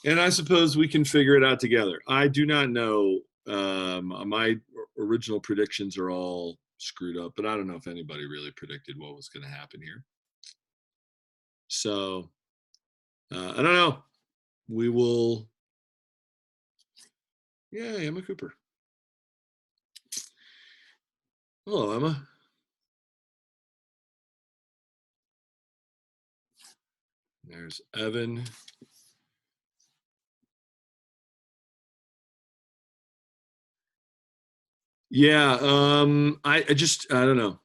And I suppose we can figure it out together. I do not know. My original predictions are all screwed up, but I don't know if anybody really predicted what was going to happen here. So I don't know. We will. Yeah, Emma Cooper. Hello, Emma. There's Evan. Yeah, I don't know.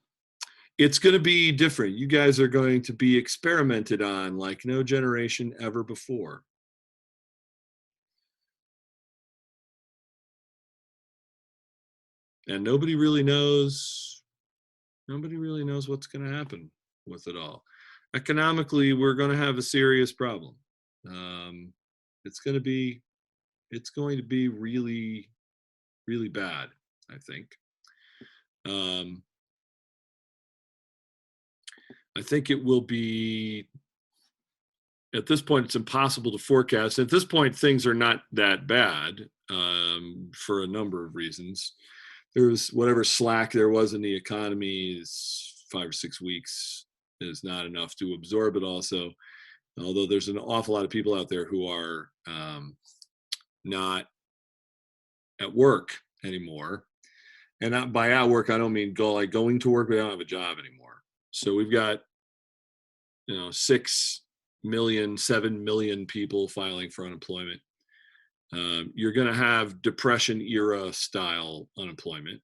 It's going to be different. You guys are going to be experimented on like no generation ever before. And nobody really knows what's going to happen with it all. Economically, we're going to have a serious problem. It's going to be really, really bad, I think. I think it will be, at this point, it's impossible to forecast. At this point, things are not that bad for a number of reasons. There's whatever slack there was in the economy is 5 or 6 weeks is not enough to absorb it also. Although there's an awful lot of people out there who are not at work anymore. And not by at work, I don't mean going to work, but I don't have a job anymore. So we've got, 6 million, 7 million people filing for unemployment. You're going to have Depression era style unemployment.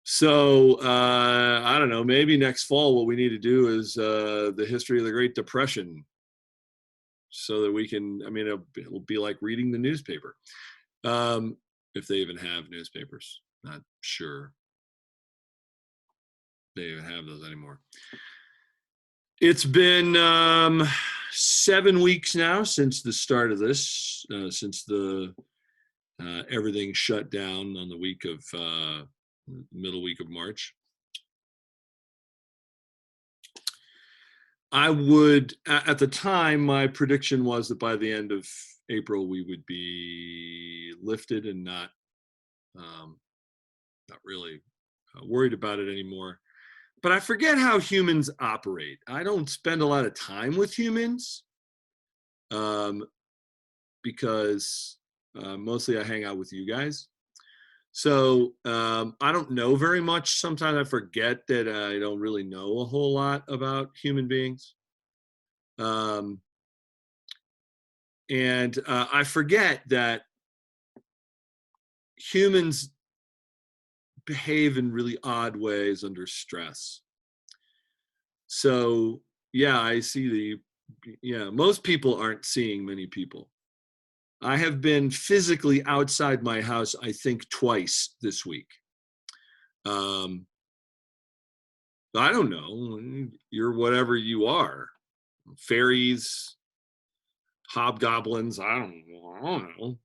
So I don't know, maybe next fall what we need to do is the history of the Great Depression, so that we can, it'll be like reading the newspaper. If they even have newspapers, not sure they even have those anymore. It's been 7 weeks now since the start of this, since the everything shut down on the week of middle week of March. I would, at the time, my prediction was that by the end of April we would be lifted and not really worried about it anymore. But I forget how humans operate. I don't spend a lot of time with humans because mostly I hang out with you guys. So I don't know very much. Sometimes I forget that I don't really know a whole lot about human beings. And I forget that humans behave in really odd ways under stress. So yeah, I see most people aren't seeing many people. I have been physically outside my house, I think, twice this week. I don't know. You're whatever you are. Fairies, hobgoblins. I don't know.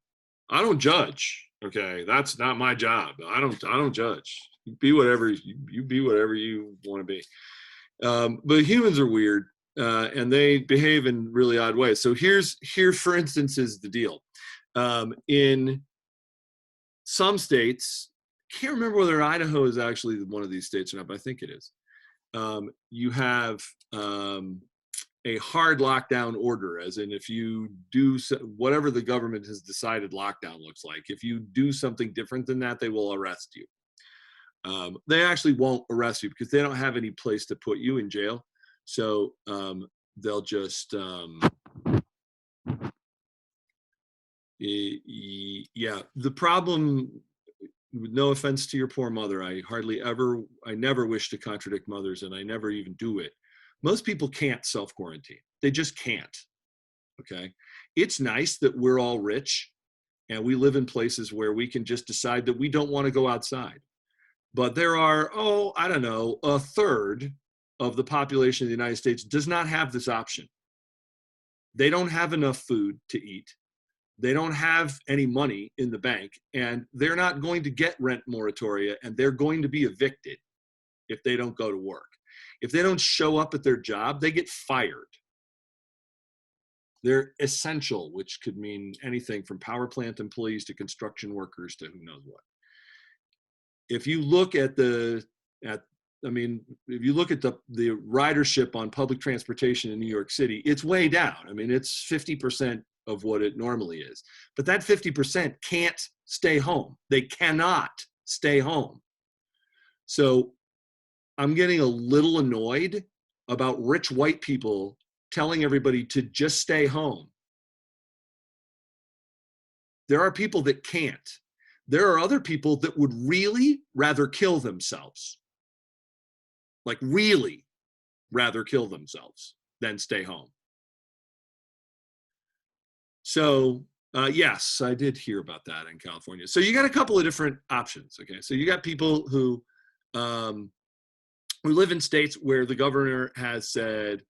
I don't judge. Okay, that's not my job. I don't judge. You be whatever you want to be. But humans are weird, and they behave in really odd ways. So here, for instance, is the deal. In some states, can't remember whether Idaho is actually one of these states or not, but I think it is. You have a hard lockdown order, as in if you do whatever the government has decided lockdown looks like, if you do something different than that, they will arrest you. They actually won't arrest you because they don't have any place to put you in jail. So they'll just, the problem, no offense to your poor mother, I never wish to contradict mothers, and I never even do it. Most people can't self-quarantine. They just can't, okay? It's nice that we're all rich and we live in places where we can just decide that we don't want to go outside. But there are, I don't know, a third of the population of the United States does not have this option. They don't have enough food to eat. They don't have any money in the bank, and they're not going to get rent moratoria, and they're going to be evicted if they don't go to work. If they don't show up at their job, they get fired. They're essential, which could mean anything from power plant employees to construction workers to who knows what. If you look at I mean, if you look at the ridership on public transportation in New York City, it's way down. I mean, it's 50% of what it normally is. But that 50% can't stay home. They cannot stay home. So I'm getting a little annoyed about rich white people telling everybody to just stay home. There are people that can't. There are other people that would really rather kill themselves. Like really rather kill themselves than stay home. So yes, I did hear about that in California. So you got a couple of different options. Okay, so you got people who live in states where the governor has said,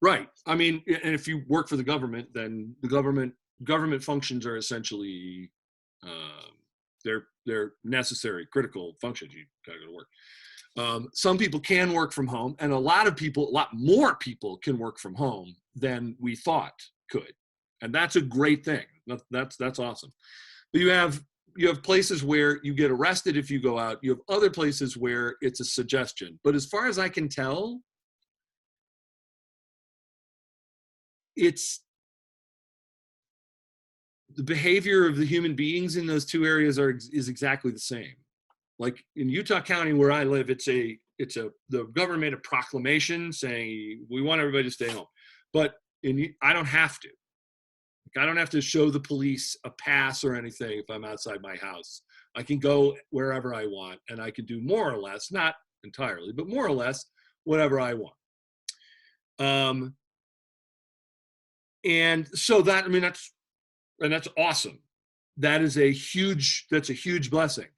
right. I mean, and if you work for the government, then the government functions are essentially they're necessary, critical functions. You gotta go to work. Some people can work from home, and a lot more people can work from home than we thought could, and that's a great thing. That's awesome. But you have places where you get arrested if you go out. You have other places where it's a suggestion. But as far as I can tell, it's the behavior of the human beings in those two areas is exactly the same. Like in Utah County where I live, the government made a proclamation saying we want everybody to stay home, but I don't have to. I don't have to show the police a pass or anything if I'm outside my house. I can go wherever I want, and I can do more or less, not entirely, but more or less whatever I want. And so that, I mean, that's awesome. That's a huge blessing.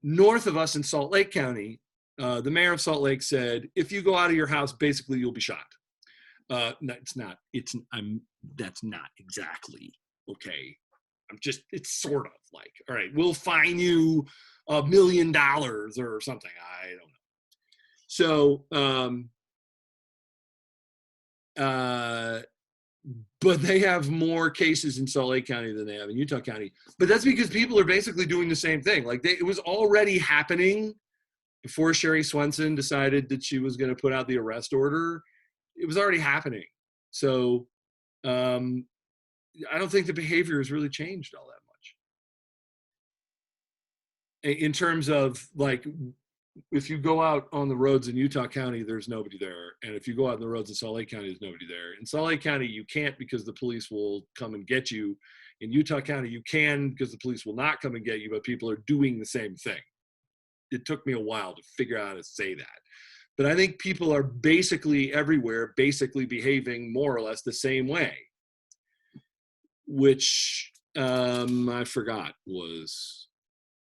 North of us in Salt Lake County, the mayor of Salt Lake said, if you go out of your house, basically you'll be shot. No, it's not. That's not exactly okay. It's sort of like, all right, we'll fine you $1 million or something. I don't know. So, but they have more cases in Salt Lake County than they have in Utah County. But that's because people are basically doing the same thing. Like it was already happening before Sherry Swenson decided that she was going to put out the arrest order. It was already happening. So I don't think the behavior has really changed all that much. In terms of like, if you go out on the roads in Utah County, there's nobody there. And if you go out on the roads in Salt Lake County, there's nobody there. In Salt Lake County, you can't because the police will come and get you. In Utah County, you can because the police will not come and get you, but people are doing the same thing. It took me a while to figure out how to say that. But I think people are basically everywhere, basically behaving more or less the same way, which I forgot was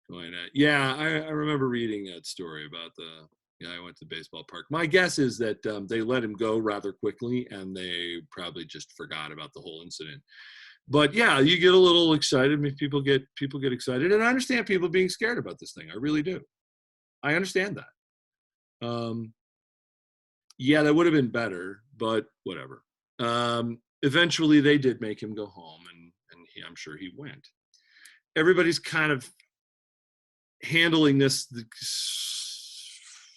going at. Yeah, I remember reading that story about the guy who went to the baseball park. My guess is that they let him go rather quickly, and they probably just forgot about the whole incident. But yeah, you get a little excited. I mean, people get excited, and I understand people being scared about this thing. I really do. I understand that. Yeah, that would have been better, but whatever. Eventually, they did make him go home, and I'm sure he went. Everybody's kind of handling this.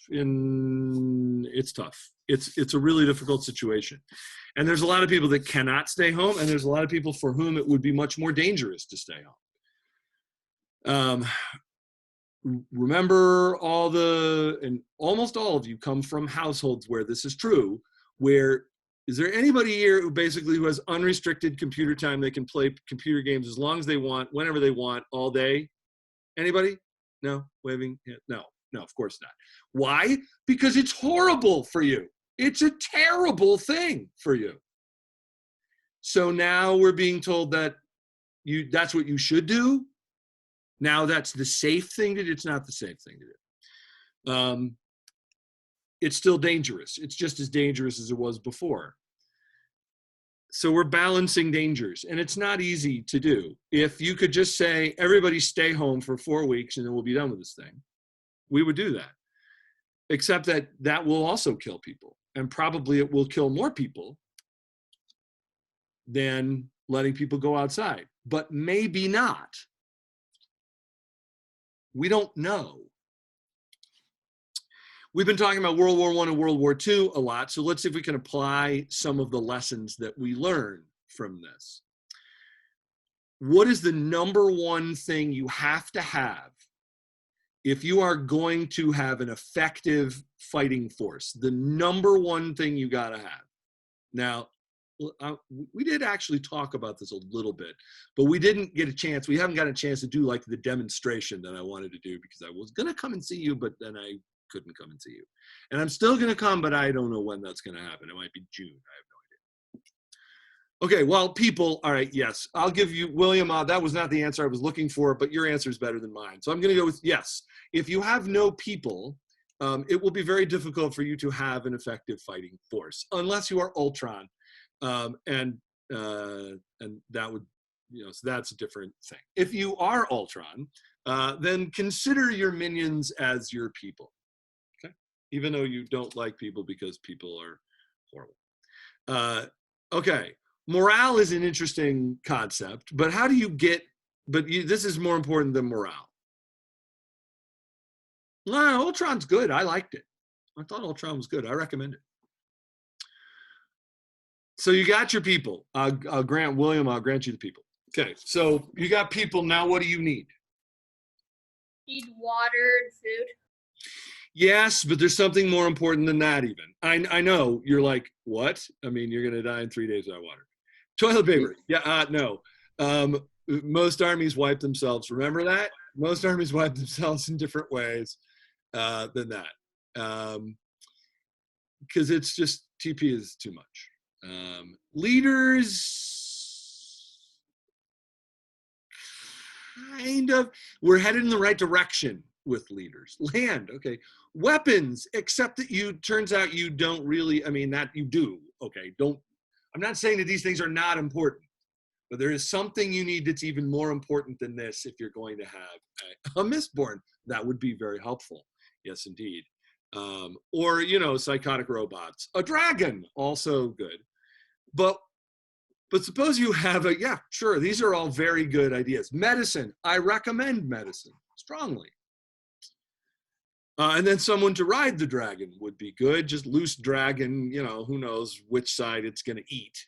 It's tough. It's a really difficult situation, and there's a lot of people that cannot stay home, and there's a lot of people for whom it would be much more dangerous to stay home. Remember and almost all of you come from households where this is true, where is there anybody here who has unrestricted computer time? They can play computer games as long as they want, whenever they want, all day. Anybody? No? Waving? No, of course not. Why? Because it's horrible for you. It's a terrible thing for you. So now we're being told that that's what you should do. Now that's the safe thing to do. It's not the safe thing to do. It's still dangerous. It's just as dangerous as it was before. So we're balancing dangers, and it's not easy to do. If you could just say, everybody stay home for 4 weeks and then we'll be done with this thing, we would do that. Except that will also kill people, and probably it will kill more people than letting people go outside, but maybe not. We don't know. We've been talking about World War I and World War II a lot, so let's see if we can apply some of the lessons that we learn from this. What is the number one thing you have to have if you are going to have an effective fighting force? The number one thing you got to have. Now, we did actually talk about this a little bit, but we didn't get a chance. We haven't got a chance to do like the demonstration that I wanted to do, because I was going to come and see you, but then I couldn't come and see you. And I'm still going to come, but I don't know when that's going to happen. It might be June. I have no idea. Okay, well, people, all right, yes. I'll give you, William, that was not the answer I was looking for, but your answer is better than mine. So I'm going to go with yes. If you have no people, it will be very difficult for you to have an effective fighting force, unless you are Ultron. And that would, so that's a different thing. If you are Ultron, then consider your minions as your people, okay? Even though you don't like people because people are horrible. Okay, morale is an interesting concept, but how do you get, this is more important than morale. No, Ultron's good. I liked it. I thought Ultron was good. I recommend it. So you got your people. I'll grant William, I'll grant you the people. Okay, so you got people. Now what do you need? Need water and food. Yes, but there's something more important than that even. I know, you're like, what? I mean, you're going to die in 3 days without water. Toilet paper. Yeah, no. Most armies wipe themselves. Remember that? Most armies wipe themselves in different ways than that. Because it's just, TP is too much. Leaders, kind of, we're headed in the right direction with leaders. Land, okay. Weapons, except that turns out you don't really, I mean, that you do, okay. I'm not saying that these things are not important, but there is something you need that's even more important than this if you're going to have a Mistborn. That would be very helpful. Yes, indeed. Or, psychotic robots. A dragon, also good. But suppose you have yeah, sure, these are all very good ideas. Medicine, I recommend medicine strongly. And then someone to ride the dragon would be good. Just loose dragon, who knows which side it's going to eat,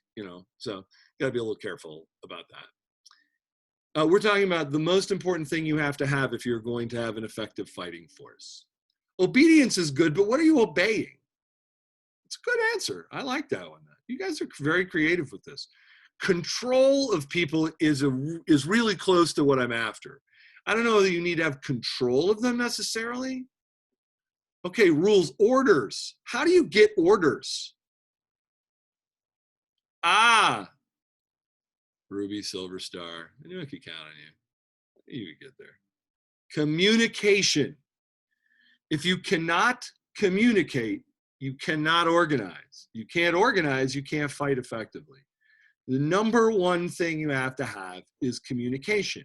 so you got to be a little careful about that. We're talking about the most important thing you have to have if you're going to have an effective fighting force. Obedience is good, but what are you obeying? It's a good answer. I like that one. You guys are very creative with this. Control of people is really close to what I'm after. I don't know that you need to have control of them necessarily. Okay, rules, orders. How do you get orders? Ruby, Silver Star. I knew I could count on you. You could get there. Communication. If you cannot communicate, you cannot organize. You can't organize, you can't fight effectively. The number one thing you have to have is communication.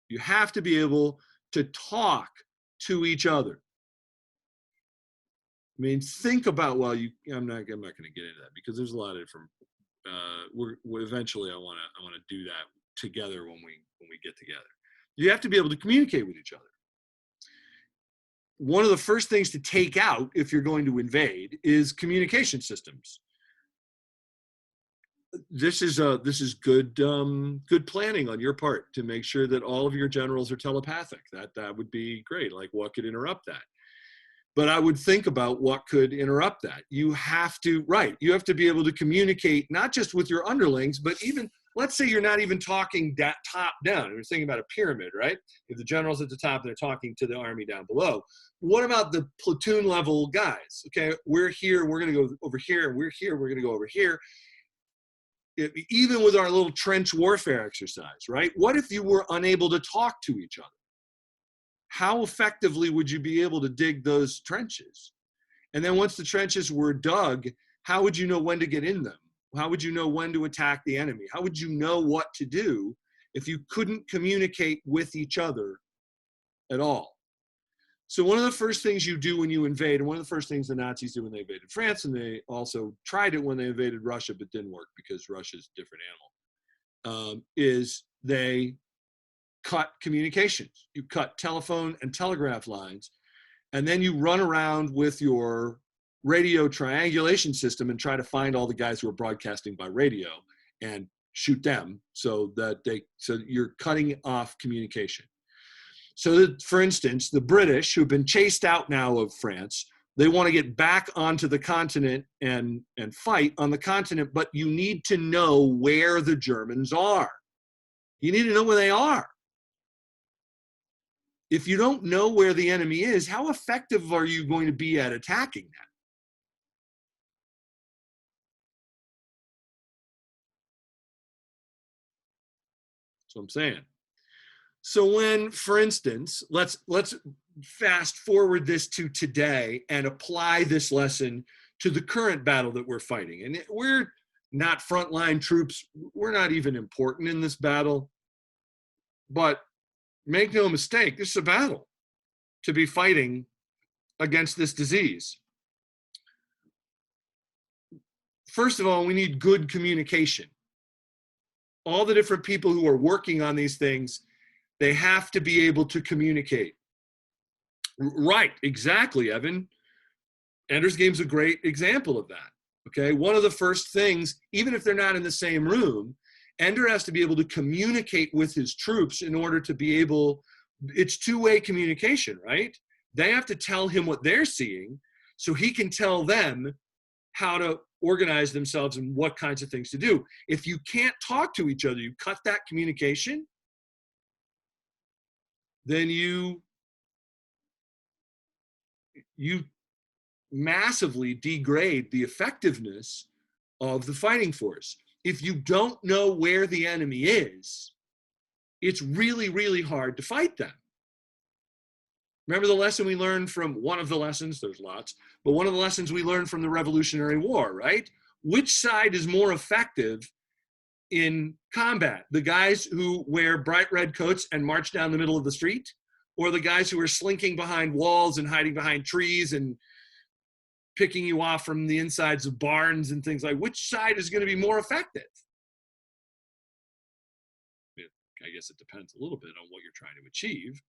You have to be able to talk to each other. I mean, think about, I'm not going to get into that because there's a lot of different, eventually I want to do that together when we get together. You have to be able to communicate with each other. One of the first things to take out if you're going to invade is communication systems. This is good planning on your part to make sure that all of your generals are telepathic. That would be great. Like, what could interrupt that? But I would think about what could interrupt that. You have to be able to communicate not just with your underlings, but even, let's say you're not even talking top down. You're thinking about a pyramid, right? If the general's at the top, they're talking to the army down below. What about the platoon level guys? Okay, we're here, we're going to go over here, and we're here, we're going to go over here. Even with our little trench warfare exercise, right? What if you were unable to talk to each other? How effectively would you be able to dig those trenches? And then once the trenches were dug, how would you know when to get in them? How would you know when to attack the enemy? How would you know what to do if you couldn't communicate with each other at all? So one of the first things you do when you invade, and one of the first things the Nazis did when they invaded France, and they also tried it when they invaded Russia, but didn't work because Russia's a different animal, is they cut communications. You cut telephone and telegraph lines, and then you run around with your radio triangulation system and try to find all the guys who are broadcasting by radio and shoot them so you're cutting off communication. So that, for instance, the British, who've been chased out now of France, they want to get back onto the continent and fight on the continent, but you need to know where the Germans are. You need to know where they are. If you don't know where the enemy is, how effective are you going to be at attacking that? That's what I'm saying. So when, for instance, let's fast forward this to today and apply this lesson to the current battle that we're fighting. And we're not frontline troops. We're not even important in this battle. But make no mistake, this is a battle to be fighting against this disease. First of all, we need good communication. All the different people who are working on these things, they have to be able to communicate. Right, exactly, Evan. Ender's Game's a great example of that. Okay, one of the first things, even if they're not in the same room, Ender has to be able to communicate with his troops in order to be able, it's two-way communication, right? They have to tell him what they're seeing so he can tell them how to organize themselves and what kinds of things to do. If you can't talk to each other, you cut that communication, then you massively degrade the effectiveness of the fighting force. If you don't know where the enemy is, it's really, really hard to fight them. Remember the lesson we learned from, one of the lessons, there's lots, but one of the lessons we learned from the Revolutionary War, right? Which side is more effective in combat? The guys who wear bright red coats and march down the middle of the street? Or the guys who are slinking behind walls and hiding behind trees and picking you off from the insides of barns and things like, which side is going to be more effective? I guess it depends a little bit on what you're trying to achieve.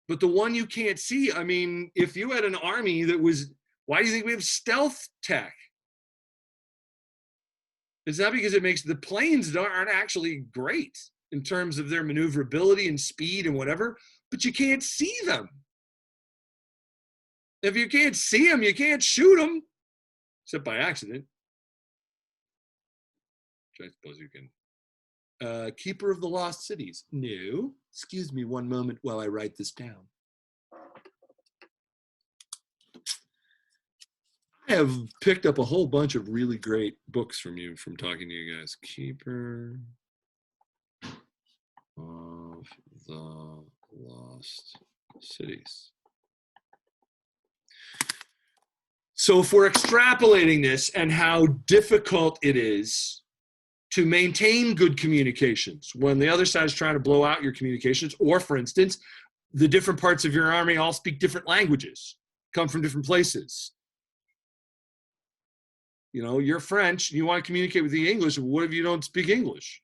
But the one you can't see, I mean, if you had an army that was, why do you think we have stealth tech? It's not because it makes, the planes aren't actually great in terms of their maneuverability and speed and whatever, but you can't see them. If you can't see them, you can't shoot them, except by accident. Which I suppose you can. Keeper of the Lost Cities. No. Excuse me one moment while I write this down. I have picked up a whole bunch of really great books from you, from talking to you guys. Keeper of the Lost Cities. So if we're extrapolating this and how difficult it is to maintain good communications when the other side is trying to blow out your communications, or for instance, the different parts of your army all speak different languages, come from different places. You know, you're French, you want to communicate with the English, what if you don't speak English?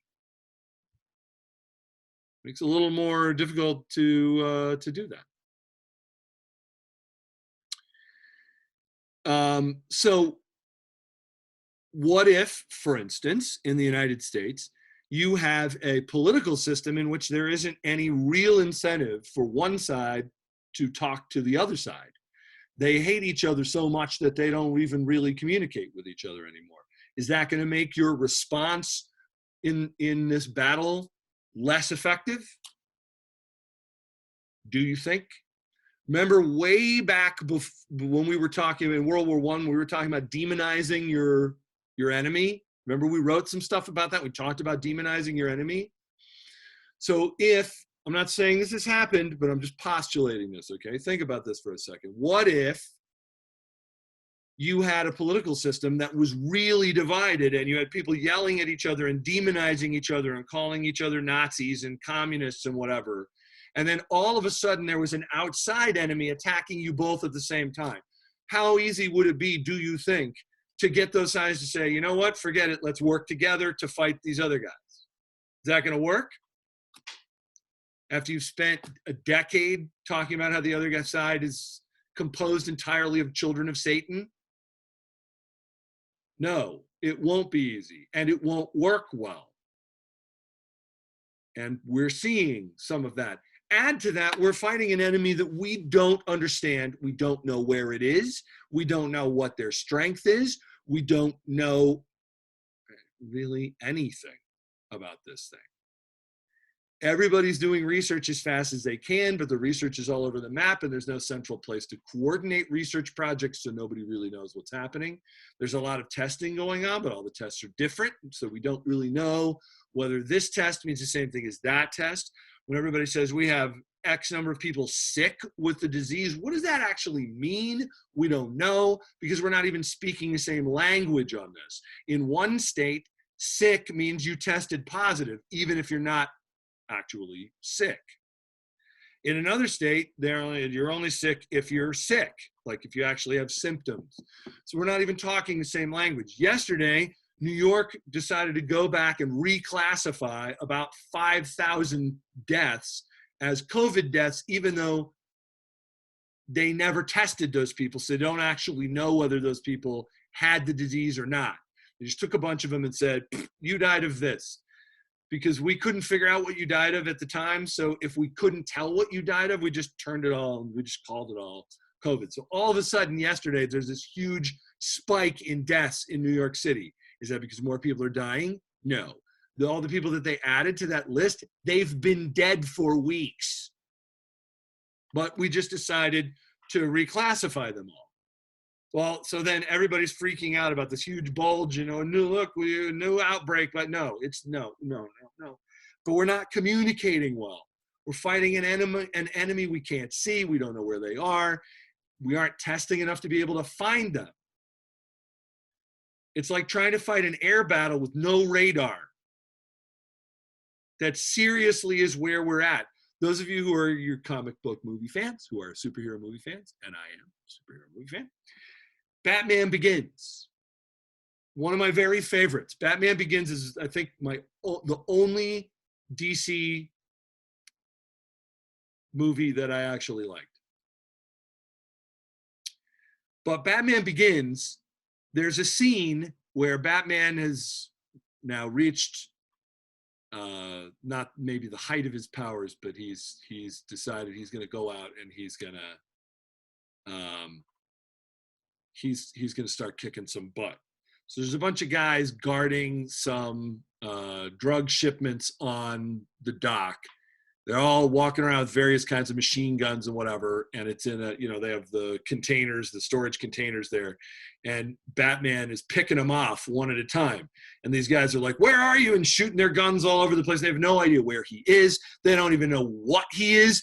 Makes it a little more difficult to do that. So what if, for instance, in the United States, you have a political system in which there isn't any real incentive for one side to talk to the other side? They hate each other so much that they don't even really communicate with each other anymore. Is that going to make your response in this battle less effective? Do you think? Remember way back when we were talking in World War I, we were talking about demonizing your enemy. Remember we wrote some stuff about that? We talked about demonizing your enemy. So if, I'm not saying this has happened, but I'm just postulating this, okay? Think about this for a second. What if you had a political system that was really divided and you had people yelling at each other and demonizing each other and calling each other Nazis and communists and whatever, And then all of a sudden there was an outside enemy attacking you both at the same time. How easy would it be, do you think, to get those sides to say, you know what, forget it, let's work together to fight these other guys? Is that going to work? After you've spent a decade talking about how the other side is composed entirely of children of Satan? No, it won't be easy, and it won't work well. And we're seeing some of that. Add to that, we're fighting an enemy that we don't understand. We don't know where it is. We don't know what their strength is. We don't know really anything about this thing. Everybody's doing research as fast as they can, but the research is all over the map, and there's no central place to coordinate research projects, so nobody really knows what's happening. There's a lot of testing going on, but all the tests are different, so we don't really know whether this test means the same thing as that test. When everybody says we have X number of people sick with the disease, what does that actually mean? We don't know, because we're not even speaking the same language on this. In one state, sick means you tested positive, even if you're not actually sick. In another state, you're only sick if you're sick, like if you actually have symptoms. So we're not even talking the same language. Yesterday, New York decided to go back and reclassify about 5,000 deaths as COVID deaths, even though they never tested those people, so they don't actually know whether those people had the disease or not. They just took a bunch of them and said, you died of this. Because we couldn't figure out what you died of at the time. So if we couldn't tell what you died of, we just turned it all, we just called it all COVID. So all of a sudden yesterday, there's this huge spike in deaths in New York City. Is that because more people are dying? No. All the people that they added to that list, they've been dead for weeks. But we just decided to reclassify them all. Well, so then everybody's freaking out about this huge bulge, new outbreak, but no, it's no. But we're not communicating well. We're fighting an enemy we can't see. We don't know where they are. We aren't testing enough to be able to find them. It's like trying to fight an air battle with no radar. That seriously is where we're at. Those of you who are your comic book movie fans, who are superhero movie fans, and I am a superhero movie fan, Batman Begins, one of my very favorites. Batman Begins is, I think, the only DC movie that I actually liked. But Batman Begins, there's a scene where Batman has now reached not maybe the height of his powers, but he's decided he's going to go out and he's going to start kicking some butt. So there's a bunch of guys guarding some drug shipments on the dock. They're all walking around with various kinds of machine guns and whatever. And it's in they have the containers, the storage containers there. And Batman is picking them off one at a time. And these guys are like, where are you? And shooting their guns all over the place. They have no idea where he is. They don't even know what he is.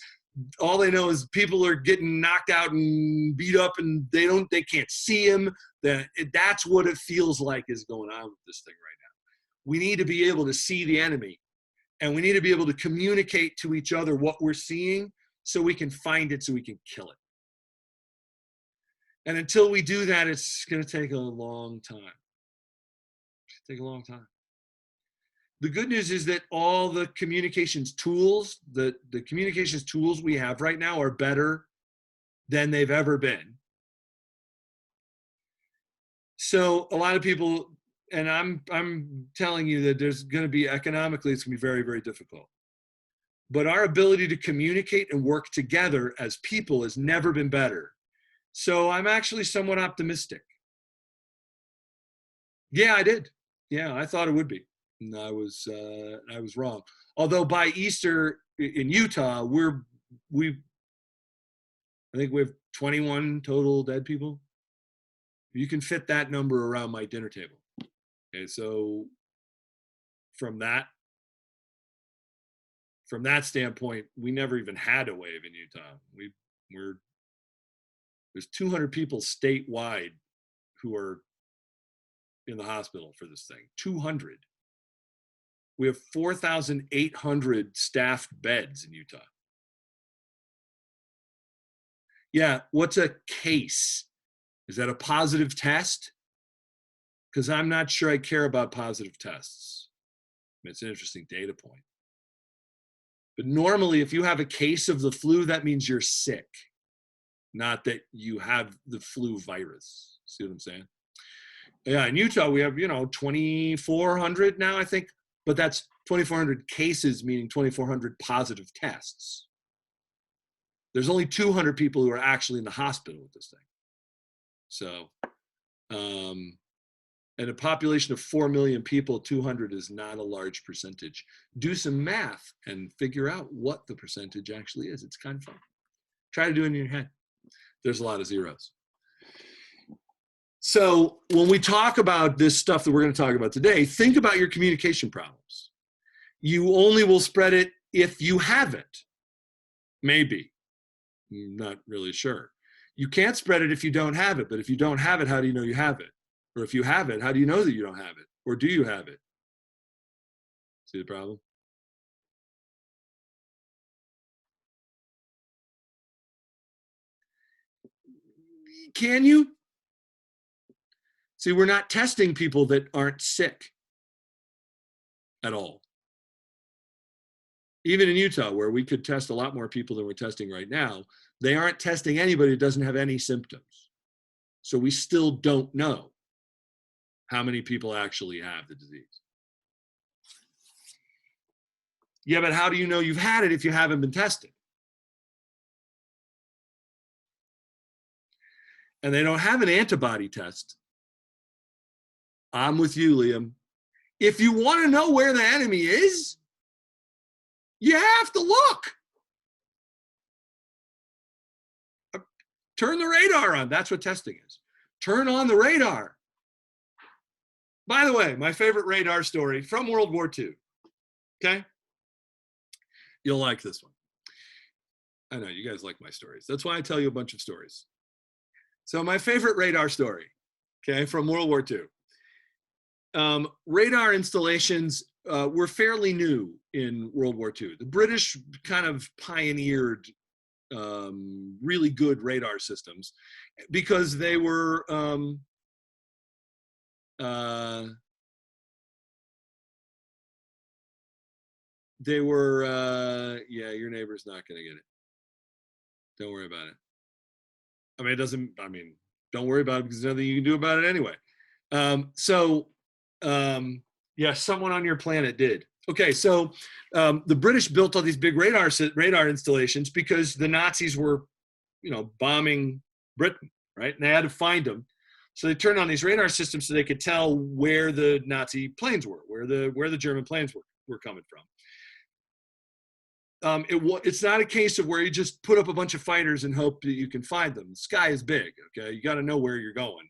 All they know is people are getting knocked out and beat up, and they can't see him. That's what it feels like is going on with this thing right now. We need to be able to see the enemy, and we need to be able to communicate to each other what we're seeing so we can find it, so we can kill it. And until we do that, it's going to take a long time. Take a long time. The good news is that all the communications tools, the communications tools we have right now are better than they've ever been. So a lot of people, and I'm telling you that there's going to be economically, it's going to be very, very difficult. But our ability to communicate and work together as people has never been better. So I'm actually somewhat optimistic. Yeah, I did. Yeah, I thought it would be. And I was wrong. Although by Easter in Utah, I think we have 21 total dead people. You can fit that number around my dinner table. Okay, so from that standpoint, we never even had a wave in Utah. There's 200 people statewide who are in the hospital for this thing. 200. We have 4,800 staffed beds in Utah. Yeah, what's a case? Is that a positive test? Because I'm not sure I care about positive tests. It's an interesting data point. But normally, if you have a case of the flu, that means you're sick, not that you have the flu virus. See what I'm saying? Yeah, in Utah, we have, 2,400 now, I think, but that's 2,400 cases, meaning 2,400 positive tests. There's only 200 people who are actually in the hospital with this thing. So, and a population of 4 million people, 200 is not a large percentage. Do some math and figure out what the percentage actually is. It's kind of fun. Try to do it in your head. There's a lot of zeros. So when we talk about this stuff that we're going to talk about today, think about your communication problems. You only will spread it if you have it. Maybe. I'm not really sure. You can't spread it if you don't have it, but if you don't have it, how do you know you have it? Or if you have it, how do you know that you don't have it? Or do you have it? See the problem? Can you? See, we're not testing people that aren't sick at all. Even in Utah, where we could test a lot more people than we're testing right now, they aren't testing anybody who doesn't have any symptoms. So we still don't know how many people actually have the disease. Yeah, but how do you know you've had it if you haven't been tested? And they don't have an antibody test. I'm with you, Liam. If you want to know where the enemy is, you have to look. Turn the radar on. That's what testing is. Turn on the radar. By the way, my favorite radar story from World War II. Okay? You'll like this one. I know you guys like my stories. That's why I tell you a bunch of stories. So my favorite radar story, okay, from World War II. Radar installations were fairly new in World War II. The British kind of pioneered really good radar systems because they were yeah, your neighbor's not going to get it. Don't worry about it. Don't worry about it because there's nothing you can do about it anyway. Yeah, someone on your planet did. Okay, so the British built all these big radar installations because the Nazis were, bombing Britain, right? And they had to find them. So they turned on these radar systems so they could tell where the Nazi planes were, where the German planes were coming from. It's not a case of where you just put up a bunch of fighters and hope that you can find them. The sky is big, okay? You got to know where you're going.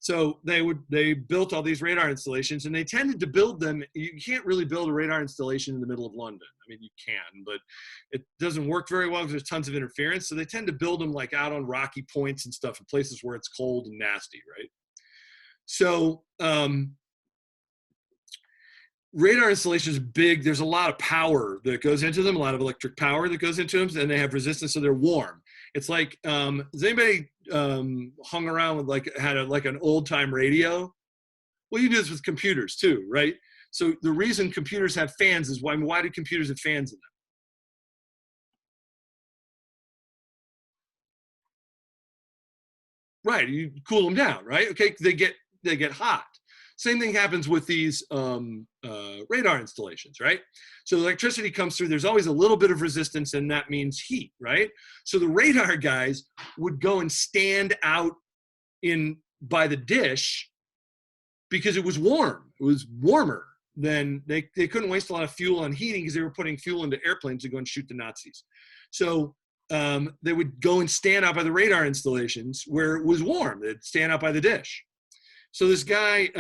So they built all these radar installations, and they tended to build them. You can't really build a radar installation in the middle of London. I mean, you can, but it doesn't work very well because there's tons of interference. So they tend to build them like out on rocky points and stuff in places where it's cold and nasty, right? So radar installations are big. There's a lot of power that goes into them, a lot of electric power that goes into them, and they have resistance, so they're warm. It's like, has anybody hung around with had an old time radio? Well, you do this with computers too, right? So the reason computers have fans is why do computers have fans in them? Right, you cool them down, right? Okay, they get hot. Same thing happens with these radar installations, right? So electricity comes through, there's always a little bit of resistance, and that means heat, right? So the radar guys would go and stand out by the dish because it was warm. It was warmer than, they couldn't waste a lot of fuel on heating because they were putting fuel into airplanes to go and shoot the Nazis. So they would go and stand out by the radar installations where it was warm. They'd stand out by the dish. So this guy,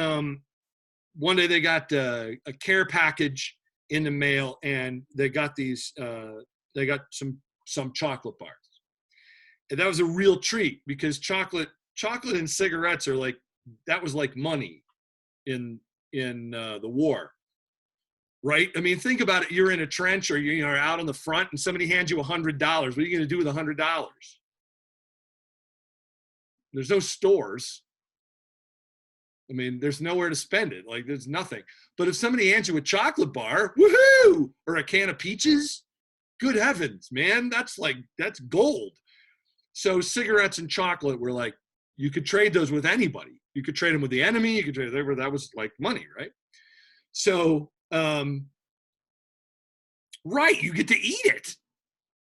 one day they got a care package in the mail, and they got some chocolate bars. And that was a real treat because chocolate and cigarettes that was like money in the war, right? I mean, think about it. You're in a trench or you're out on the front, and somebody hands you $100. What are you going to do with $100? There's no stores. I mean, there's nowhere to spend it. Like, there's nothing. But if somebody hands you a chocolate bar, woohoo, or a can of peaches, good heavens, man, that's gold. So cigarettes and chocolate were like, you could trade those with anybody. You could trade them with the enemy. You could trade them. That was like money, right? So, right, you get to eat it.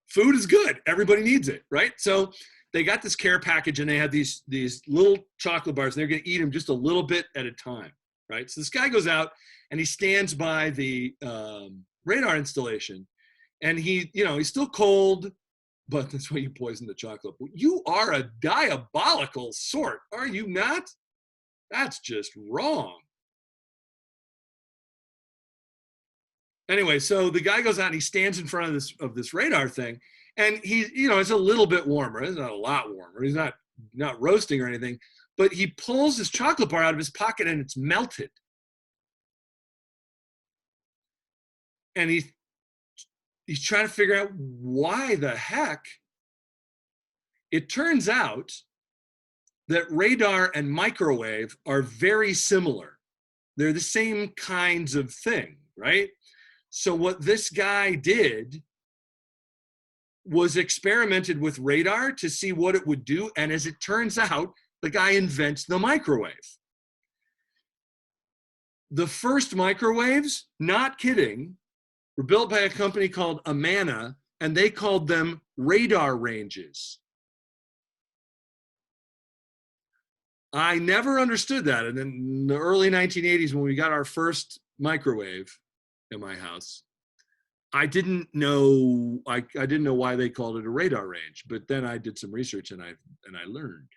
Food is good. Everybody needs it, right? So they got this care package, and they had these little chocolate bars, and they're going to eat them just a little bit at a time, right? So this guy goes out, and he stands by the radar installation, and he's still cold, but that's why you poison the chocolate. You are a diabolical sort, are you not? That's just wrong. Anyway, so the guy goes out and he stands in front of this radar thing, and it's a little bit warmer. It's not a lot warmer. He's not roasting or anything, but he pulls his chocolate bar out of his pocket and it's melted. And he's trying to figure out why the heck. It turns out that radar and microwave are very similar. They're the same kinds of thing, right? So what this guy did was experimented with radar to see what it would do. And as it turns out, the guy invents the microwave. The first microwaves, not kidding, were built by a company called Amana, and they called them radar ranges. I never understood that. And then in the early 1980s, when we got our first microwave in my house, I didn't know why they called it a radar range, but then I did some research and I learned.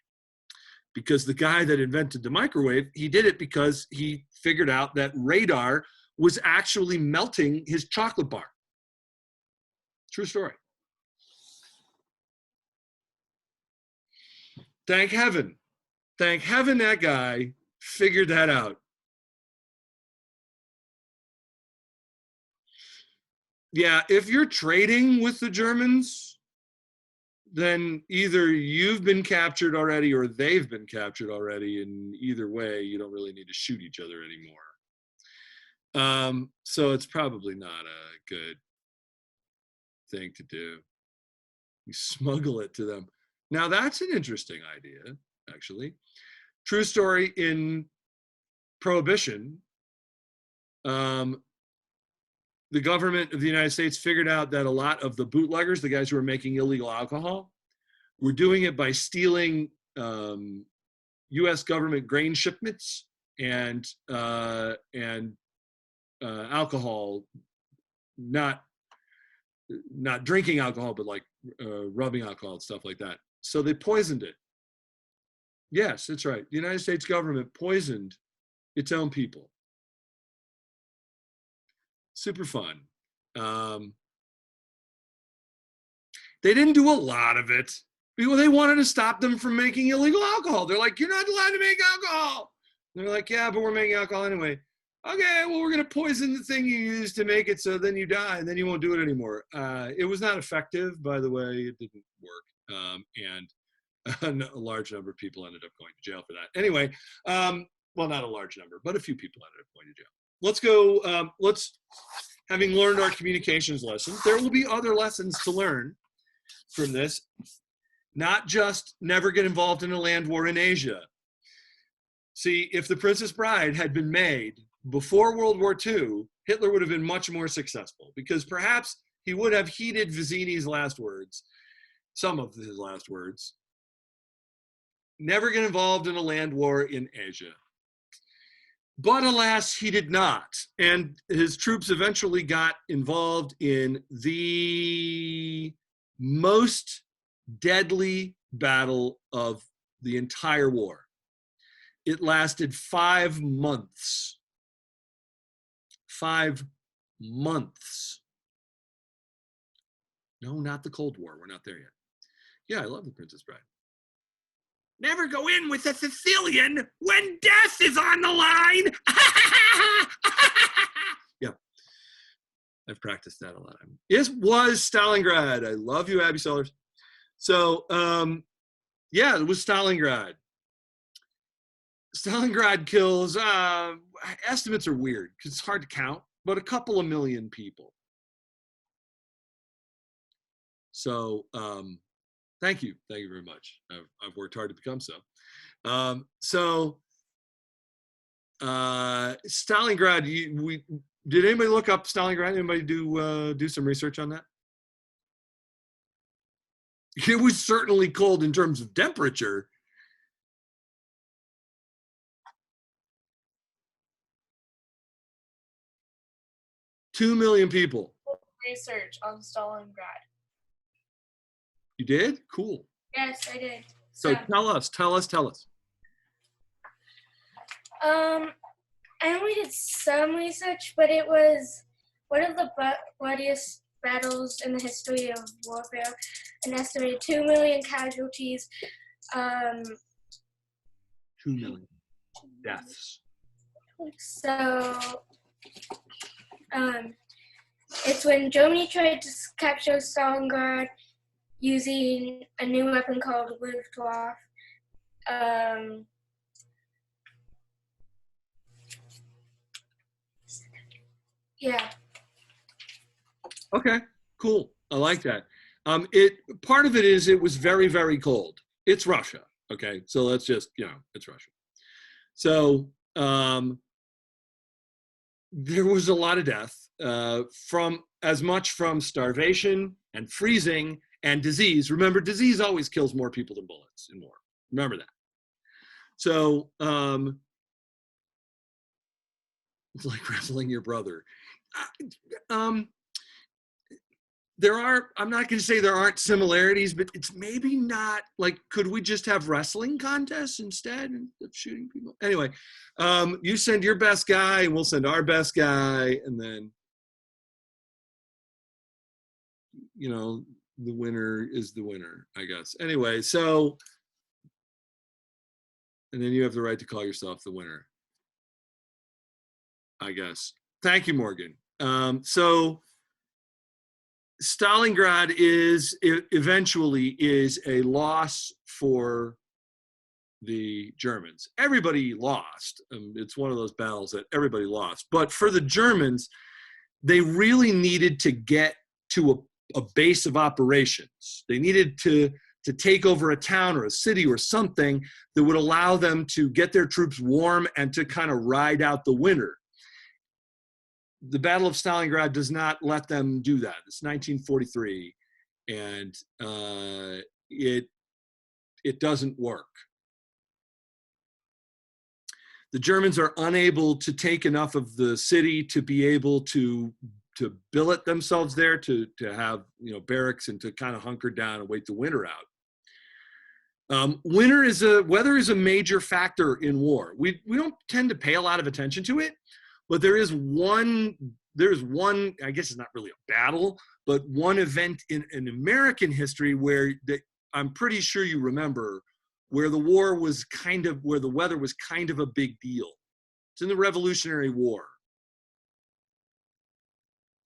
Because the guy that invented the microwave, he did it because he figured out that radar was actually melting his chocolate bar. True story. Thank heaven. Thank heaven that guy figured that out. Yeah, if you're trading with the Germans, then either you've been captured already or they've been captured already. And either way, you don't really need to shoot each other anymore. So it's probably not a good thing to do. You smuggle it to them. Now, that's an interesting idea, actually. True story, in Prohibition, the government of the United States figured out that a lot of the bootleggers, the guys who were making illegal alcohol, were doing it by stealing U.S. government grain shipments and alcohol, not drinking alcohol, but like rubbing alcohol and stuff like that. So they poisoned it. Yes, that's right. The United States government poisoned its own people. Super fun. They didn't do a lot of it. They wanted to stop them from making illegal alcohol. They're like, you're not allowed to make alcohol. And they're like, yeah, but we're making alcohol anyway. Okay, well, we're going to poison the thing you use to make it, so then you die, and then you won't do it anymore. It was not effective, by the way. It didn't work. And a large number of people ended up going to jail for that. Anyway, well, not a large number, but a few people ended up going to jail. Let's go, having learned our communications lesson, there will be other lessons to learn from this. Not just never get involved in a land war in Asia. See, if The Princess Bride had been made before World War II, Hitler would have been much more successful, because perhaps he would have heeded Vizzini's last words, some of his last words. Never get involved in a land war in Asia. But alas, he did not. And his troops eventually got involved in the most deadly battle of the entire war. It lasted 5 months. 5 months. No, not the Cold War. We're not there yet. Yeah, I love The Princess Bride. Never go in with a Sicilian when death is on the line. Yeah, I've practiced that a lot. It was Stalingrad. I love you, Abby Sellers. So Yeah, it was Stalingrad. Stalingrad kills, estimates are weird because it's hard to count, but a couple of million people. So thank you. Thank you very much. I've worked hard to become so. Stalingrad, did anybody look up Stalingrad? Anybody do some research on that? It was certainly cold in terms of temperature. Two million people. Research on Stalingrad. You did? Cool. Yes, I did. So tell us. I only did some research, but it was one of the bloodiest battles in the history of warfare. An estimated 2 million casualties. 2 million deaths. So, it's when Germany tried to capture Stalingrad using a new weapon called Luftwaffe. Yeah. Okay, cool. I like that. Part of it is it was very, very cold. It's Russia. Okay, so let's just, it's Russia. So there was a lot of death from starvation and freezing and disease. Remember, disease always kills more people than bullets in war. Remember that. So it's like wrestling your brother. I'm not going to say there aren't similarities, but it's maybe not like, could we just have wrestling contests instead of shooting people? Anyway, you send your best guy and we'll send our best guy. And then, the winner is the winner, I guess. Anyway, so, and then you have the right to call yourself the winner, I guess. Thank you, Morgan. So Stalingrad eventually is a loss for the Germans. Everybody lost. It's one of those battles that everybody lost. But for the Germans, they really needed to get to a base of operations. They needed to take over a town or a city or something that would allow them to get their troops warm and to kind of ride out the winter. The Battle of Stalingrad does not let them do that. It's 1943, and it doesn't work. The Germans are unable to take enough of the city to be able to billet themselves there, to have barracks and to kind of hunker down and wait the winter out. Weather is a major factor in war. We don't tend to pay a lot of attention to it, but there's one, I guess it's not really a battle, but one event in American history where I'm pretty sure you remember, where the weather was kind of a big deal. It's in the Revolutionary War.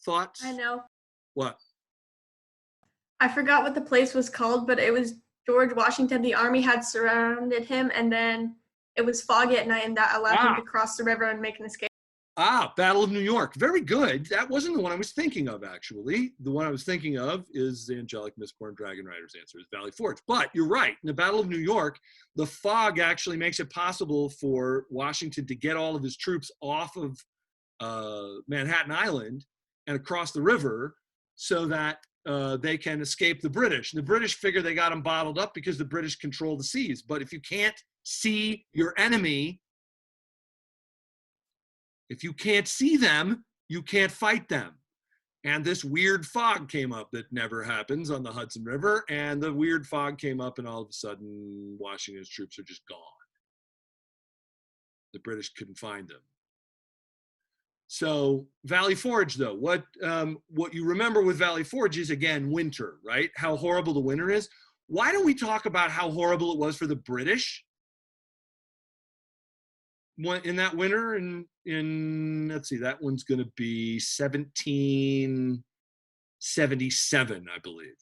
Thoughts? I know. What? I forgot what the place was called, but it was George Washington. The army had surrounded him, and then it was foggy at night, and that allowed him to cross the river and make an escape. Battle of New York. Very good. That wasn't the one I was thinking of, actually. The one I was thinking of is the angelic Mistborn Dragon Rider's answer is Valley Forge. But you're right. In the Battle of New York, the fog actually makes it possible for Washington to get all of his troops off of Manhattan Island and across the river so that they can escape the British. And the British figure they got them bottled up because the British control the seas. But if you can't see your enemy, if you can't see them, you can't fight them. And this weird fog came up that never happens on the Hudson River. And the weird fog came up, and all of a sudden, Washington's troops are just gone. The British couldn't find them. So Valley Forge, though, what you remember with Valley Forge is, again, winter, right? How horrible the winter is. Why don't we talk about how horrible it was for the British in that winter? In let's see, that one's going to be 1777, I believe.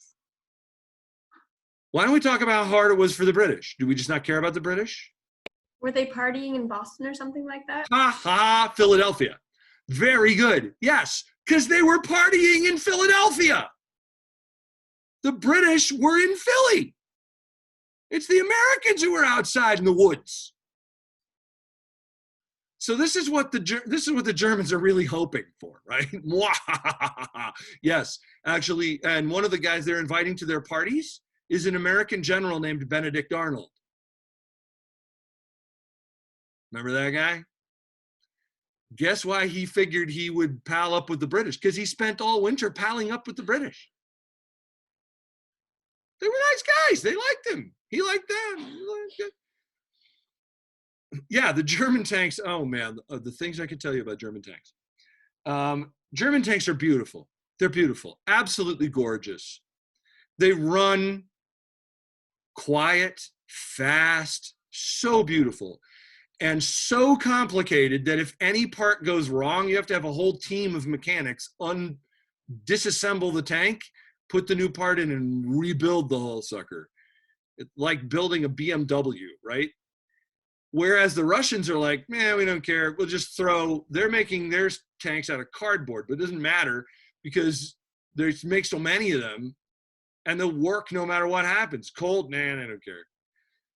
Why don't we talk about how hard it was for the British? Do we just not care about the British? Were they partying in Boston or something like that? Ha ha, Philadelphia. Very good. Yes, because they were partying in Philadelphia. The British were in Philly. It's the Americans who were outside in the woods. So this is what the Germans are really hoping for, right? Yes, actually, and one of the guys they're inviting to their parties is an American general named Benedict Arnold. Remember that guy? Guess why he figured he would pal up with the British? Because he spent all winter palling up with the British. They were nice guys. They liked him. He liked them. Yeah, the German tanks. Oh man, the things I could tell you about German tanks. German tanks are beautiful. They're beautiful, absolutely gorgeous. They run quiet, fast, so beautiful, and so complicated that if any part goes wrong, you have to have a whole team of mechanics disassemble the tank, put the new part in, and rebuild the whole sucker. It's like building a BMW, right? Whereas the Russians are like, man, we don't care. We'll just they're making their tanks out of cardboard, but it doesn't matter because they make so many of them and they'll work no matter what happens. Cold, man, I don't care.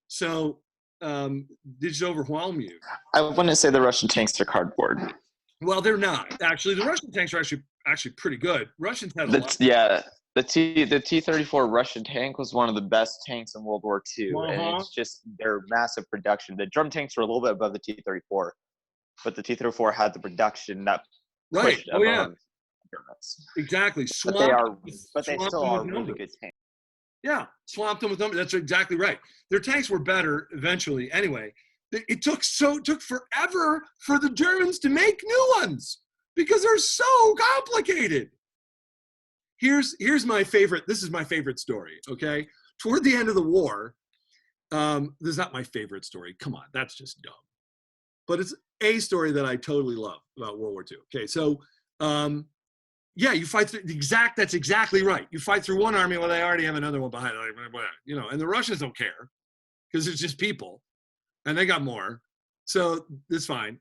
So did it overwhelm you? I wouldn't say the Russian tanks are cardboard. Well, they're not. Actually, the Russian tanks are actually pretty good. Russians had a lot. Yeah. The T-34 Russian tank was one of the best tanks in World War II, and it's just their massive production. The drum tanks were a little bit above the T-34, but the T-34 had the production that pushed above Germans. Exactly. But they still are really good tanks. Yeah, swamped them with numbers. That's exactly right. Their tanks were better eventually. Anyway, it took forever for the Germans to make new ones because they're so complicated. Here's my favorite. This is my favorite story. Okay, toward the end of the war, this is not my favorite story. Come on, that's just dumb. But it's a story that I totally love about World War II. Okay, so yeah, you fight through that's exactly right. You fight through one army, well, they already have another one behind it, you know, and the Russians don't care because it's just people, and they got more, so it's fine.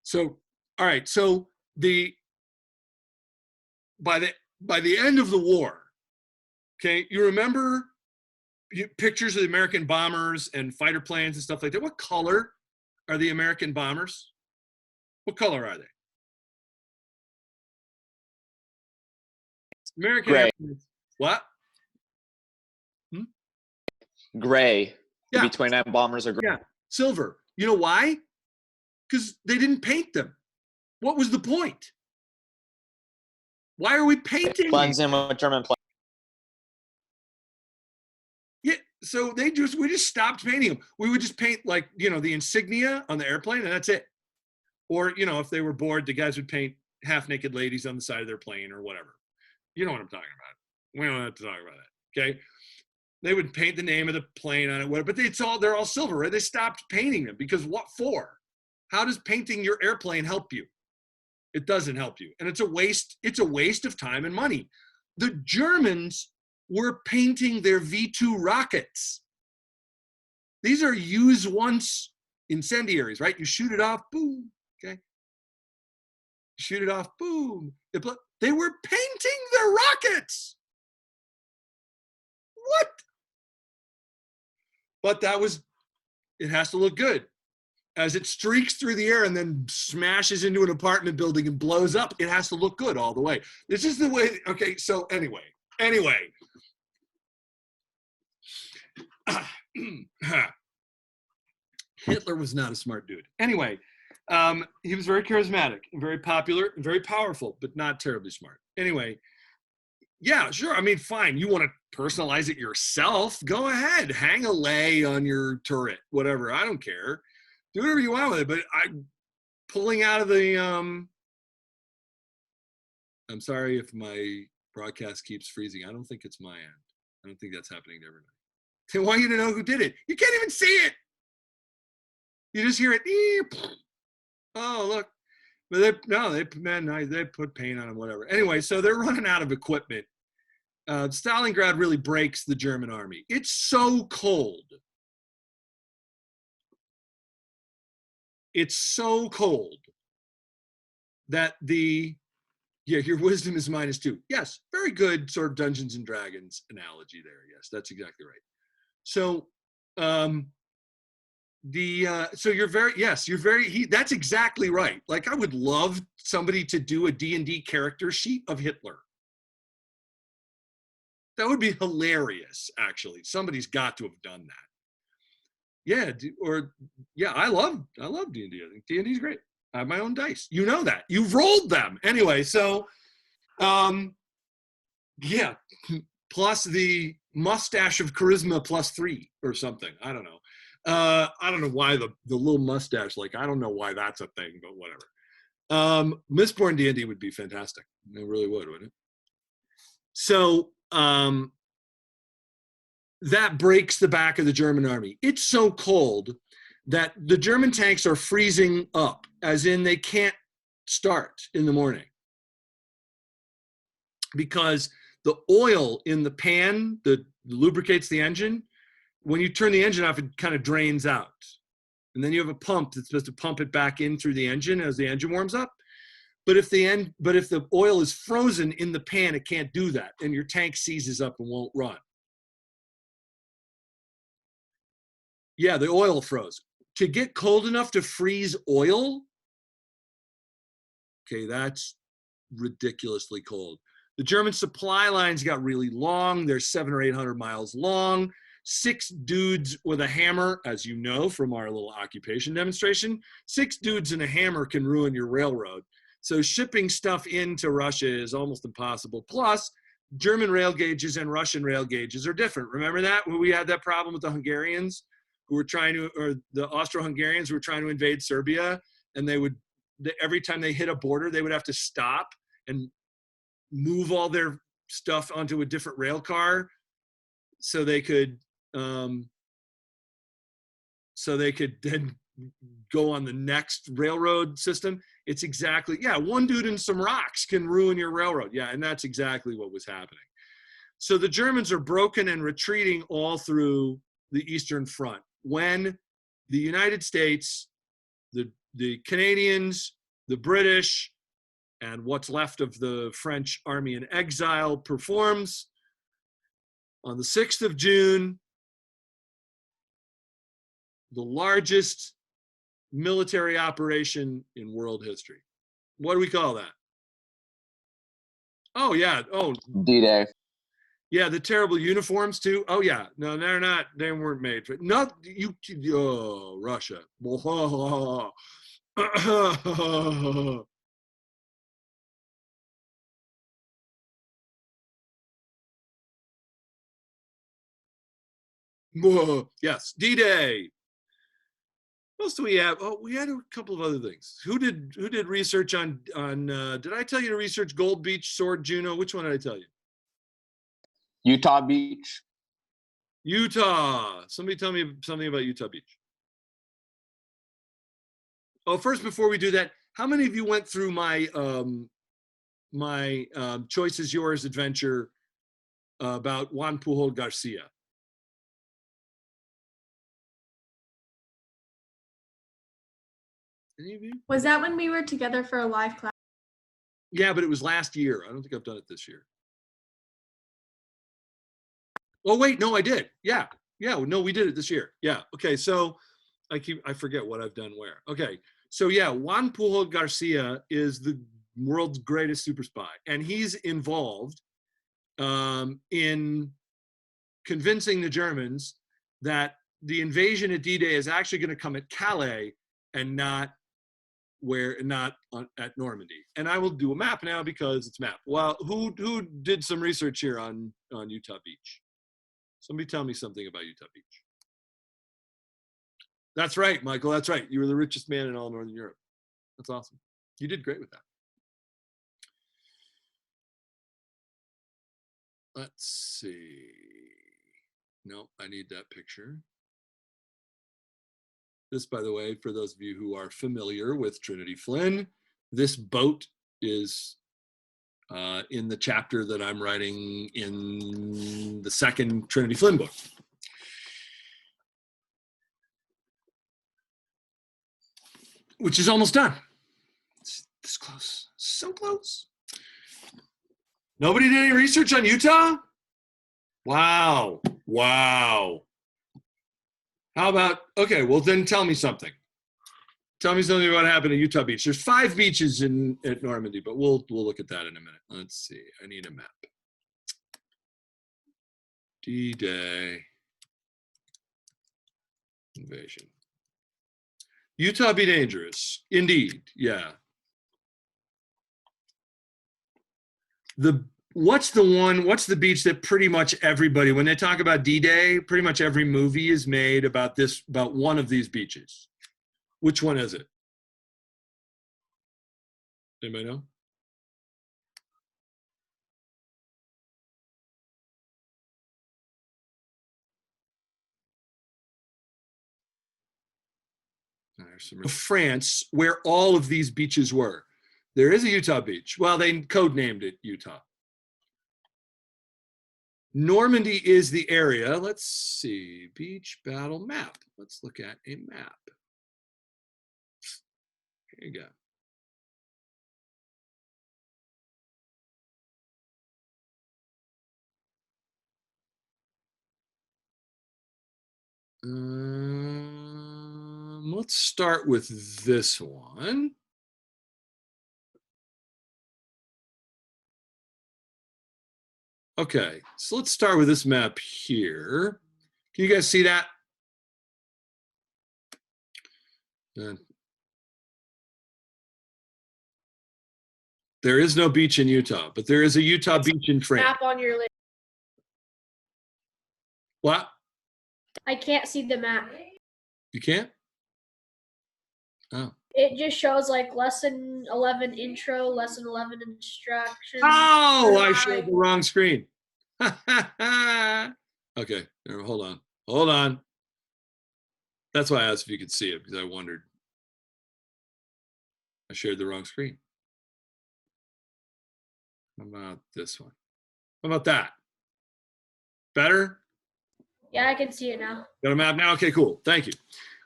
So all right, so by the end of the war, okay, you remember pictures of the American bombers and fighter planes and stuff like that. What color are the American bombers? What color are they? American Gray. What? Gray. Yeah. The B-29 bombers are gray. Yeah, silver. You know why? Because they didn't paint them. What was the point? Why are we painting? Blends in with German planes. Yeah, so we just stopped painting them. We would just paint, like, you know, the insignia on the airplane, and that's it. Or, you know, if they were bored, the guys would paint half-naked ladies on the side of their plane or whatever. You know what I'm talking about. We don't have to talk about that, okay? They would paint the name of the plane on it, whatever, but they're all silver, right? They stopped painting them because what for? How does painting your airplane help you? It doesn't help you. And it's a waste of time and money. The Germans were painting their V-2 rockets. These are use once incendiaries, right? You shoot it off, boom, okay? Shoot it off, boom. They were painting their rockets. What? But it has to look good. As it streaks through the air and then smashes into an apartment building and blows up, it has to look good all the way. This is the way, okay, so anyway. Hitler was not a smart dude. Anyway, he was very charismatic and very popular and very powerful, but not terribly smart. Anyway, yeah, sure. I mean, fine. You want to personalize it yourself? Go ahead. Hang a lei on your turret, whatever. I don't care. Do whatever you want with it, but I'm pulling out of the, I'm sorry if my broadcast keeps freezing. I don't think it's my end. I don't think that's happening to everybody. They want you to know who did it. You can't even see it. You just hear it. Oh, look. But they put paint on them, whatever. Anyway, so they're running out of equipment. Stalingrad really breaks the German army. It's so cold. It's so cold that your wisdom is -2. Yes, very good sort of Dungeons and Dragons analogy there. Yes, that's exactly right. So, so you're very, that's exactly right. Like, I would love somebody to do a D&D character sheet of Hitler. That would be hilarious, actually. Somebody's got to have done that. Yeah, I love D&D. I think D&D is great. I have my own dice. You know that. You've rolled them. Anyway, so, yeah, plus the mustache of charisma +3 or something. I don't know. I don't know why the little mustache, like, I don't know why that's a thing, but whatever. Mistborn D&D would be fantastic. It really would, wouldn't it? So, that breaks the back of the German army. It's so cold that the German tanks are freezing up, as in they can't start in the morning. Because the oil in the pan that lubricates the engine, when you turn the engine off, it kind of drains out. And then you have a pump that's supposed to pump it back in through the engine as the engine warms up. But if the oil is frozen in the pan, it can't do that, and your tank seizes up and won't run. Yeah, the oil froze. To get cold enough to freeze oil, okay, that's ridiculously cold. The German supply lines got really long. They're 700 or 800 miles long. 6 dudes with a hammer, as you know from our little occupation demonstration, 6 dudes and a hammer can ruin your railroad. So shipping stuff into Russia is almost impossible. Plus, German rail gauges and Russian rail gauges are different. Remember that? When we had that problem with the Hungarians who were or the Austro-Hungarians who were trying to invade Serbia, and every time they hit a border, they would have to stop and move all their stuff onto a different rail car so they could then go on the next railroad system. It's exactly, one dude and some rocks can ruin your railroad. Yeah, and that's exactly what was happening. So the Germans are broken and retreating all through the Eastern Front. When the United States, the Canadians, the British, and what's left of the French army in exile performs on the 6th of June, the largest military operation in world history. What do we call that? Oh, yeah. Oh, D-Day. Yeah, the terrible uniforms too. Oh yeah, no, they're not. They weren't made for. Not you. Oh, Russia. Yes, D-Day. What else do we have? Oh, we had a couple of other things. Who did research on? Did I tell you to research Gold Beach, Sword, Juno? Which one did I tell you? Utah Beach. Utah. Somebody tell me something about Utah Beach. Oh, first, before we do that, how many of you went through my Choice is Yours adventure about Juan Pujol Garcia? Any of you? Was that when we were together for a live class? Yeah, but it was last year. I don't think I've done it this year. Oh wait, no, I did. Yeah, no, we did it this year. Yeah, okay. So I forget what I've done where. Okay, so yeah, Juan Pujol Garcia is the world's greatest super spy, and he's involved in convincing the Germans that the invasion at D-Day is actually going to come at Calais and not at Normandy. And I will do a map now because it's map. Well, who did some research here on Utah Beach? Somebody tell me something about Utah Beach. That's right, Michael. That's right. You were the richest man in all Northern Europe. That's awesome. You did great with that. Let's see. No, I need that picture. This, by the way, for those of you who are familiar with Trinity Flynn, this boat is in the chapter that I'm writing in the second Trinity Flynn book. Which is almost done. It's this close, so close. Nobody did any research on Utah? Wow, wow. How about, okay, well then tell me something. Tell me something about what happened at Utah Beach. There's 5 beaches at Normandy, but we'll look at that in a minute. Let's see, I need a map. D-Day invasion. Utah be dangerous, indeed, yeah. What's the beach that pretty much everybody, when they talk about D-Day, pretty much every movie is made about one of these beaches. Which one is it? Anybody know? France, where all of these beaches were. There is a Utah beach. Well, they codenamed it Utah. Normandy is the area. Let's see, beach battle map. Let's look at a map. Here you go. Let's start with this one. Okay, so let's start with this map here. Can you guys see that? There is no beach in Utah, but there is a Utah beach in France. Map on your list. What? I can't see the map. You can't? Oh. It just shows like lesson 11 intro, lesson 11 instructions. Oh, I showed the wrong screen. Okay, hold on. That's why I asked if you could see it, because I wondered. I shared the wrong screen. How about this one? How about that? Better? Yeah, I can see it now. Got a map now? Okay, cool. Thank you.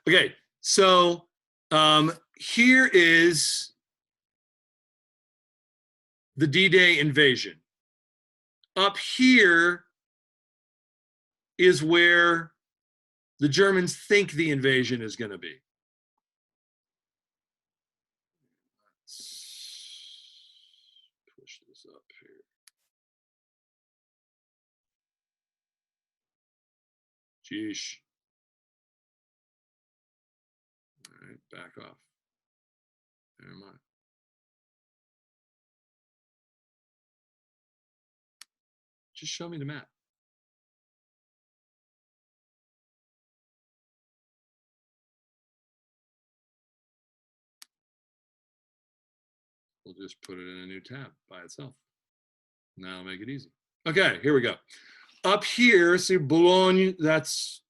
Okay, so here is the D-Day invasion. Up here is where the Germans think the invasion is going to be. Let's push this up here. Sheesh. All right, back off. Never mind. Just show me the map. We'll just put it in a new tab by itself. Now I'll make it easy. Okay, here we go. Up here, see Boulogne, that's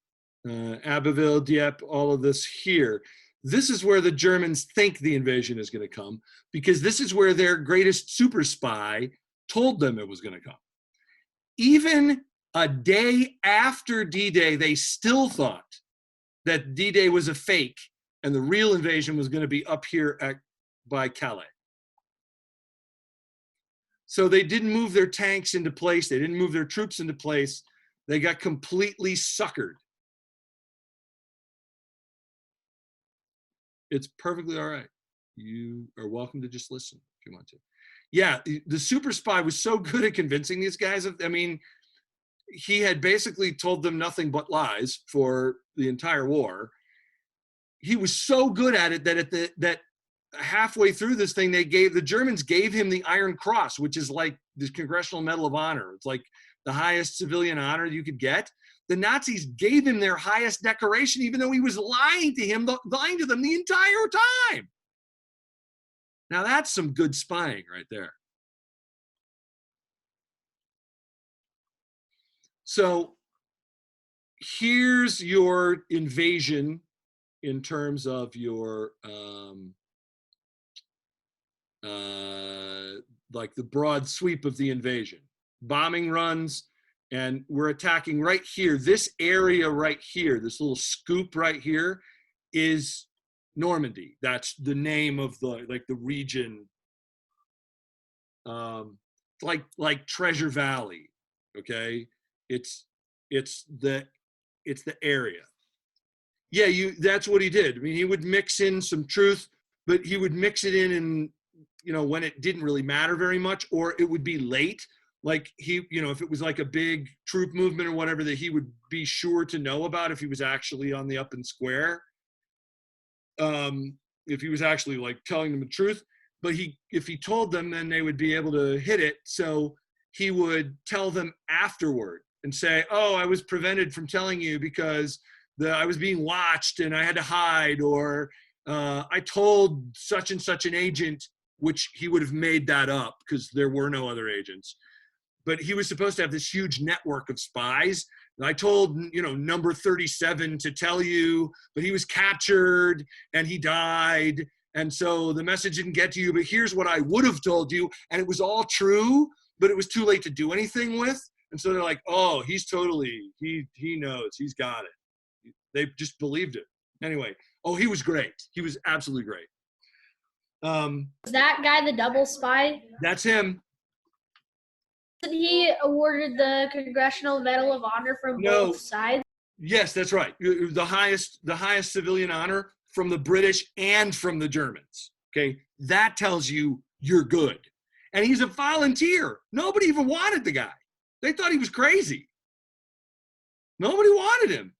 Abbeville, Dieppe, all of this here. This is where the Germans think the invasion is going to come, because this is where their greatest super spy told them it was going to come. Even a day after D-Day, they still thought that D-Day was a fake and the real invasion was going to be up here by Calais. So they didn't move their tanks into place. They didn't move their troops into place. They got completely suckered. It's perfectly all right. You are welcome to just listen if you want to. Yeah, the super spy was so good at convincing these guys. I mean, he had basically told them nothing but lies for the entire war. He was so good at it that halfway through this thing, the Germans gave him the Iron Cross, which is like the Congressional Medal of Honor. It's like the highest civilian honor you could get. The Nazis gave him their highest decoration, even though he was lying to them the entire time. Now that's some good spying right there. So here's your invasion in terms of your like the broad sweep of the invasion. Bombing runs, and we're attacking right here. This area right here, this little scoop right here, is Normandy. That's the name of the region. Like Treasure Valley, okay? It's the area. Yeah, that's what he did. I mean, he would mix in some truth, but he would mix it in, when it didn't really matter very much, or it would be late. Like if it was like a big troop movement or whatever that he would be sure to know about if he was actually on the up and square. If he was actually like telling them the truth, but if he told them, then they would be able to hit it. So he would tell them afterward and say, "Oh, I was prevented from telling you because I was being watched and I had to hide," or I told such and such an agent, which he would have made that up because there were no other agents. But he was supposed to have this huge network of spies. And I told, number 37 to tell you, but he was captured and he died. And so the message didn't get to you, but here's what I would have told you. And it was all true, but it was too late to do anything with. And so they're like, oh, he knows, he's got it. They just believed it. Anyway, he was great. He was absolutely great. Is that guy the double spy? That's him. He awarded the Congressional Medal of Honor from both sides. Yes, that's right. The highest civilian honor from the British and from the Germans. Okay, that tells you you're good. And he's a volunteer. Nobody even wanted the guy. They thought he was crazy. Nobody wanted him.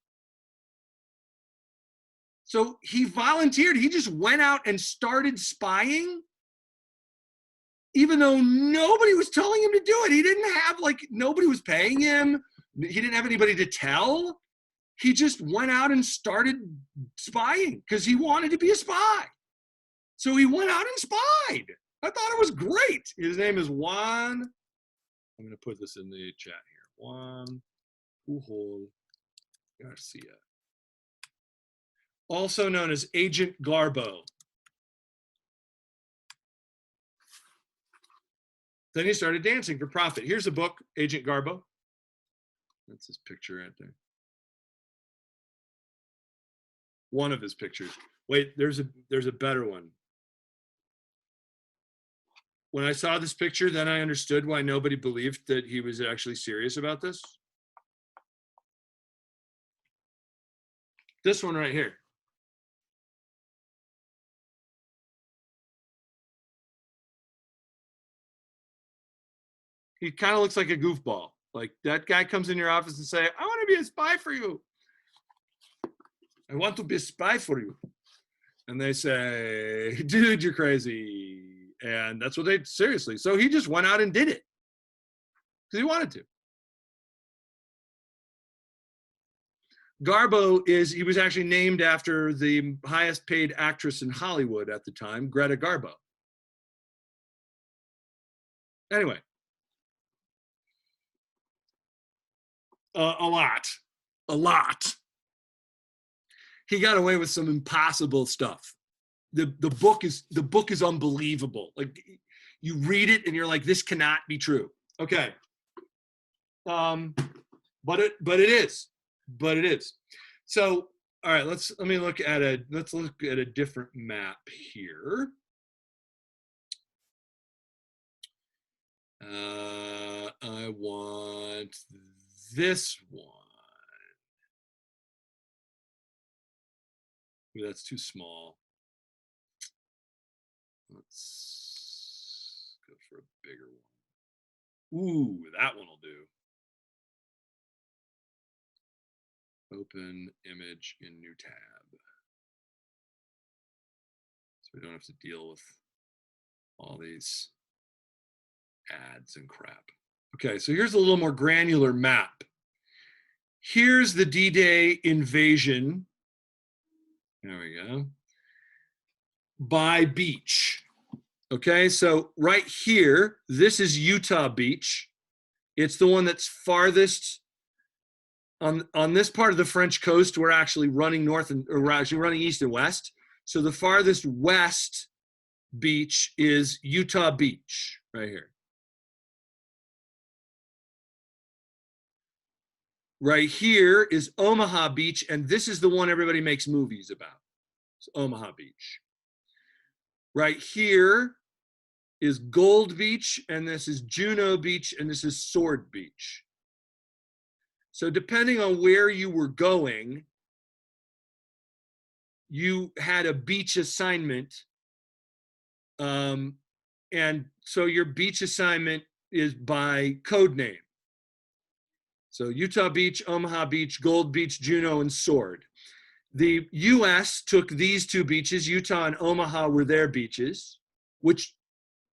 So he volunteered. He just went out and started spying, even though nobody was telling him to do it. He didn't have, nobody was paying him. He didn't have anybody to tell. He just went out and started spying because he wanted to be a spy. So he went out and spied. I thought it was great. His name is Juan. I'm going to put this in the chat here. Juan Pujol Garcia. Also known as Agent Garbo. Then he started dancing for profit. Here's a book, Agent Garbo. That's his picture right there. One of his pictures. Wait, there's a better one. When I saw this picture, then I understood why nobody believed that he was actually serious about this. This one right here. He kind of looks like a goofball. Like that guy comes in your office and say, "I want to be a spy for you. I want to be a spy for you." And they say, "Dude, you're crazy." And that's what seriously. So he just went out and did it because he wanted to. Garbo he was actually named after the highest paid actress in Hollywood at the time, Greta Garbo. Anyway. A lot. He got away with some impossible stuff. The book is unbelievable. Like you read it and you're like, this cannot be true. Okay. But it is. So all right, let's look at a different map here. I want this one. Ooh, that's too small. Let's go for a bigger one. Ooh, that one will do. Open image in new tab. So we don't have to deal with all these ads and crap. Okay, so here's a little more granular map. Here's the D-Day invasion. There we go. By beach. Okay, so right here, this is Utah Beach. It's the one that's farthest on this part of the French coast. We're actually running east and west. So the farthest west beach is Utah Beach, right here. Right here is Omaha Beach, and this is the one everybody makes movies about. It's Omaha Beach. Right here is Gold Beach, and this is Juno Beach, and this is Sword Beach. So depending on where you were going, you had a beach assignment. And so your beach assignment is by code name. So Utah Beach, Omaha Beach, Gold Beach, Juno, and Sword. The US took these two beaches. Utah and Omaha were their beaches, which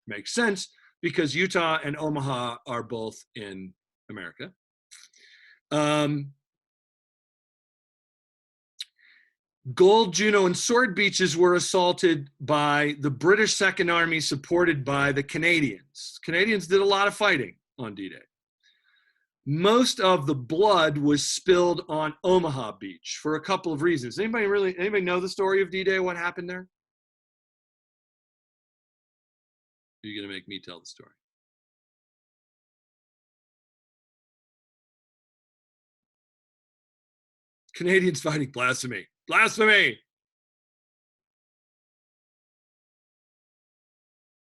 makes sense because Utah and Omaha are both in America. Gold, Juno, and Sword beaches were assaulted by the British Second Army supported by the Canadians. Canadians did a lot of fighting on D-Day. Most of the blood was spilled on Omaha Beach for a couple of reasons. Anybody know the story of D-Day, what happened there? Are you gonna make me tell the story? Canadians fighting blasphemy. Blasphemy!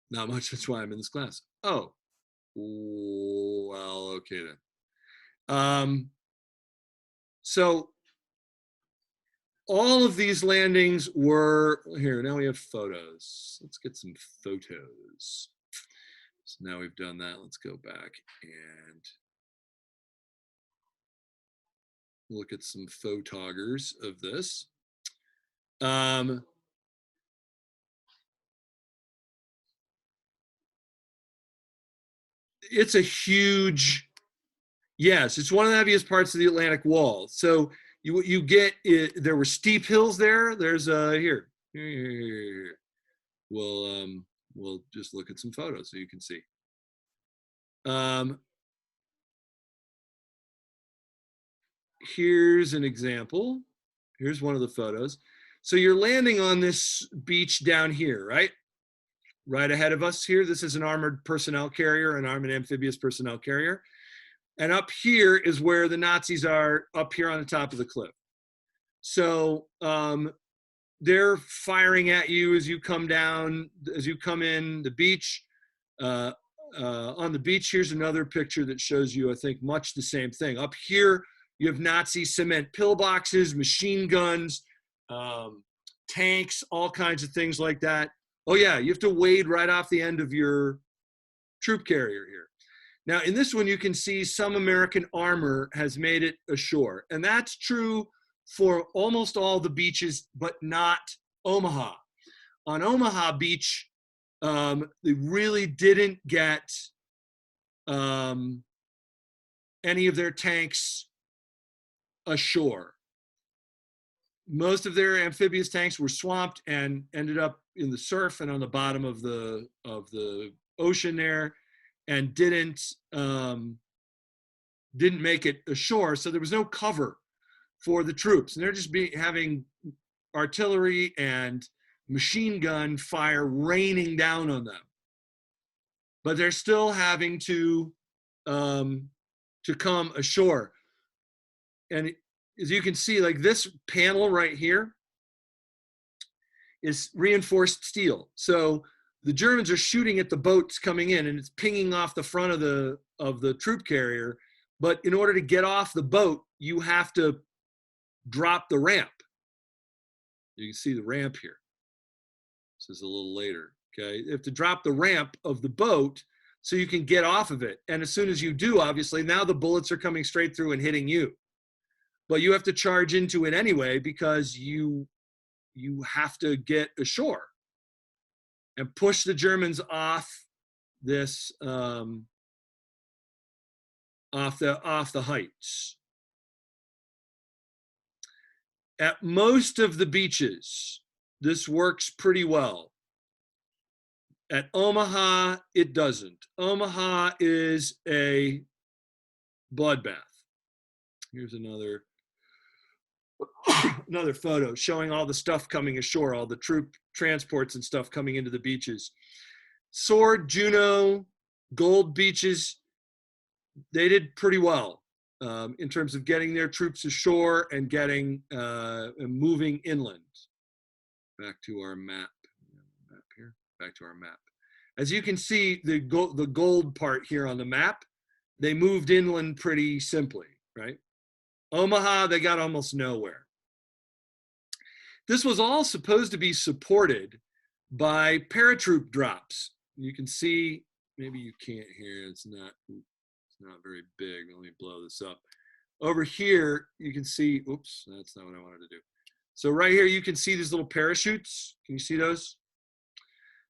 Not much, that's why I'm in this class. Oh, well, okay then. So all of these landings were, here, now we have photos. Let's get some photos. So now we've done that, let's go back and look at some photoggers of this. It's a huge, yes, it's one of the heaviest parts of the Atlantic Wall. So you get it, there were steep hills there. There's here. We'll just look at some photos so you can see. Here's an example. Here's one of the photos. So you're landing on this beach down here, right? Right ahead of us here. This is an armored personnel carrier, an armored amphibious personnel carrier. And up here is where the Nazis are, up here on the top of the cliff. So they're firing at you as you come down, as you come in the beach. On the beach, here's another picture that shows you, I think, much the same thing. Up here, you have Nazi cement pillboxes, machine guns, tanks, all kinds of things like that. Oh yeah, you have to wade right off the end of your troop carrier here. Now in this one, you can see some American armor has made it ashore. And that's true for almost all the beaches, but not Omaha. On Omaha Beach, they really didn't get any of their tanks ashore. Most of their amphibious tanks were swamped and ended up in the surf and on the bottom of the ocean there, and didn't make it ashore. So there was no cover for the troops, and they're just having artillery and machine gun fire raining down on them. But they're still having to come ashore. And as you can see, like this panel right here is reinforced steel. So the Germans are shooting at the boats coming in, and it's pinging off the front of the troop carrier. But in order to get off the boat, you have to drop the ramp. You can see the ramp here. This is a little later, okay? You have to drop the ramp of the boat so you can get off of it. And as soon as you do, obviously, now the bullets are coming straight through and hitting you. But you have to charge into it anyway because you have to get ashore and push the Germans off this off the heights. At most of the beaches, this works pretty well. At Omaha, it doesn't. Omaha is a bloodbath. Here's another Another photo showing all the stuff coming ashore, all the troop transports and stuff coming into the beaches. Sword, Juno, Gold beaches, they did pretty well in terms of getting their troops ashore and getting and moving inland. Back to our map here. Back to our map. As you can see, the gold part here on the map, they moved inland pretty simply, right? Omaha, they got almost nowhere. This was all supposed to be supported by paratroop drops. You can see, maybe you can't hear, it's not very big. Let me blow this up. Over here, you can see, oops, that's not what I wanted to do. So right here, you can see these little parachutes. Can you see those?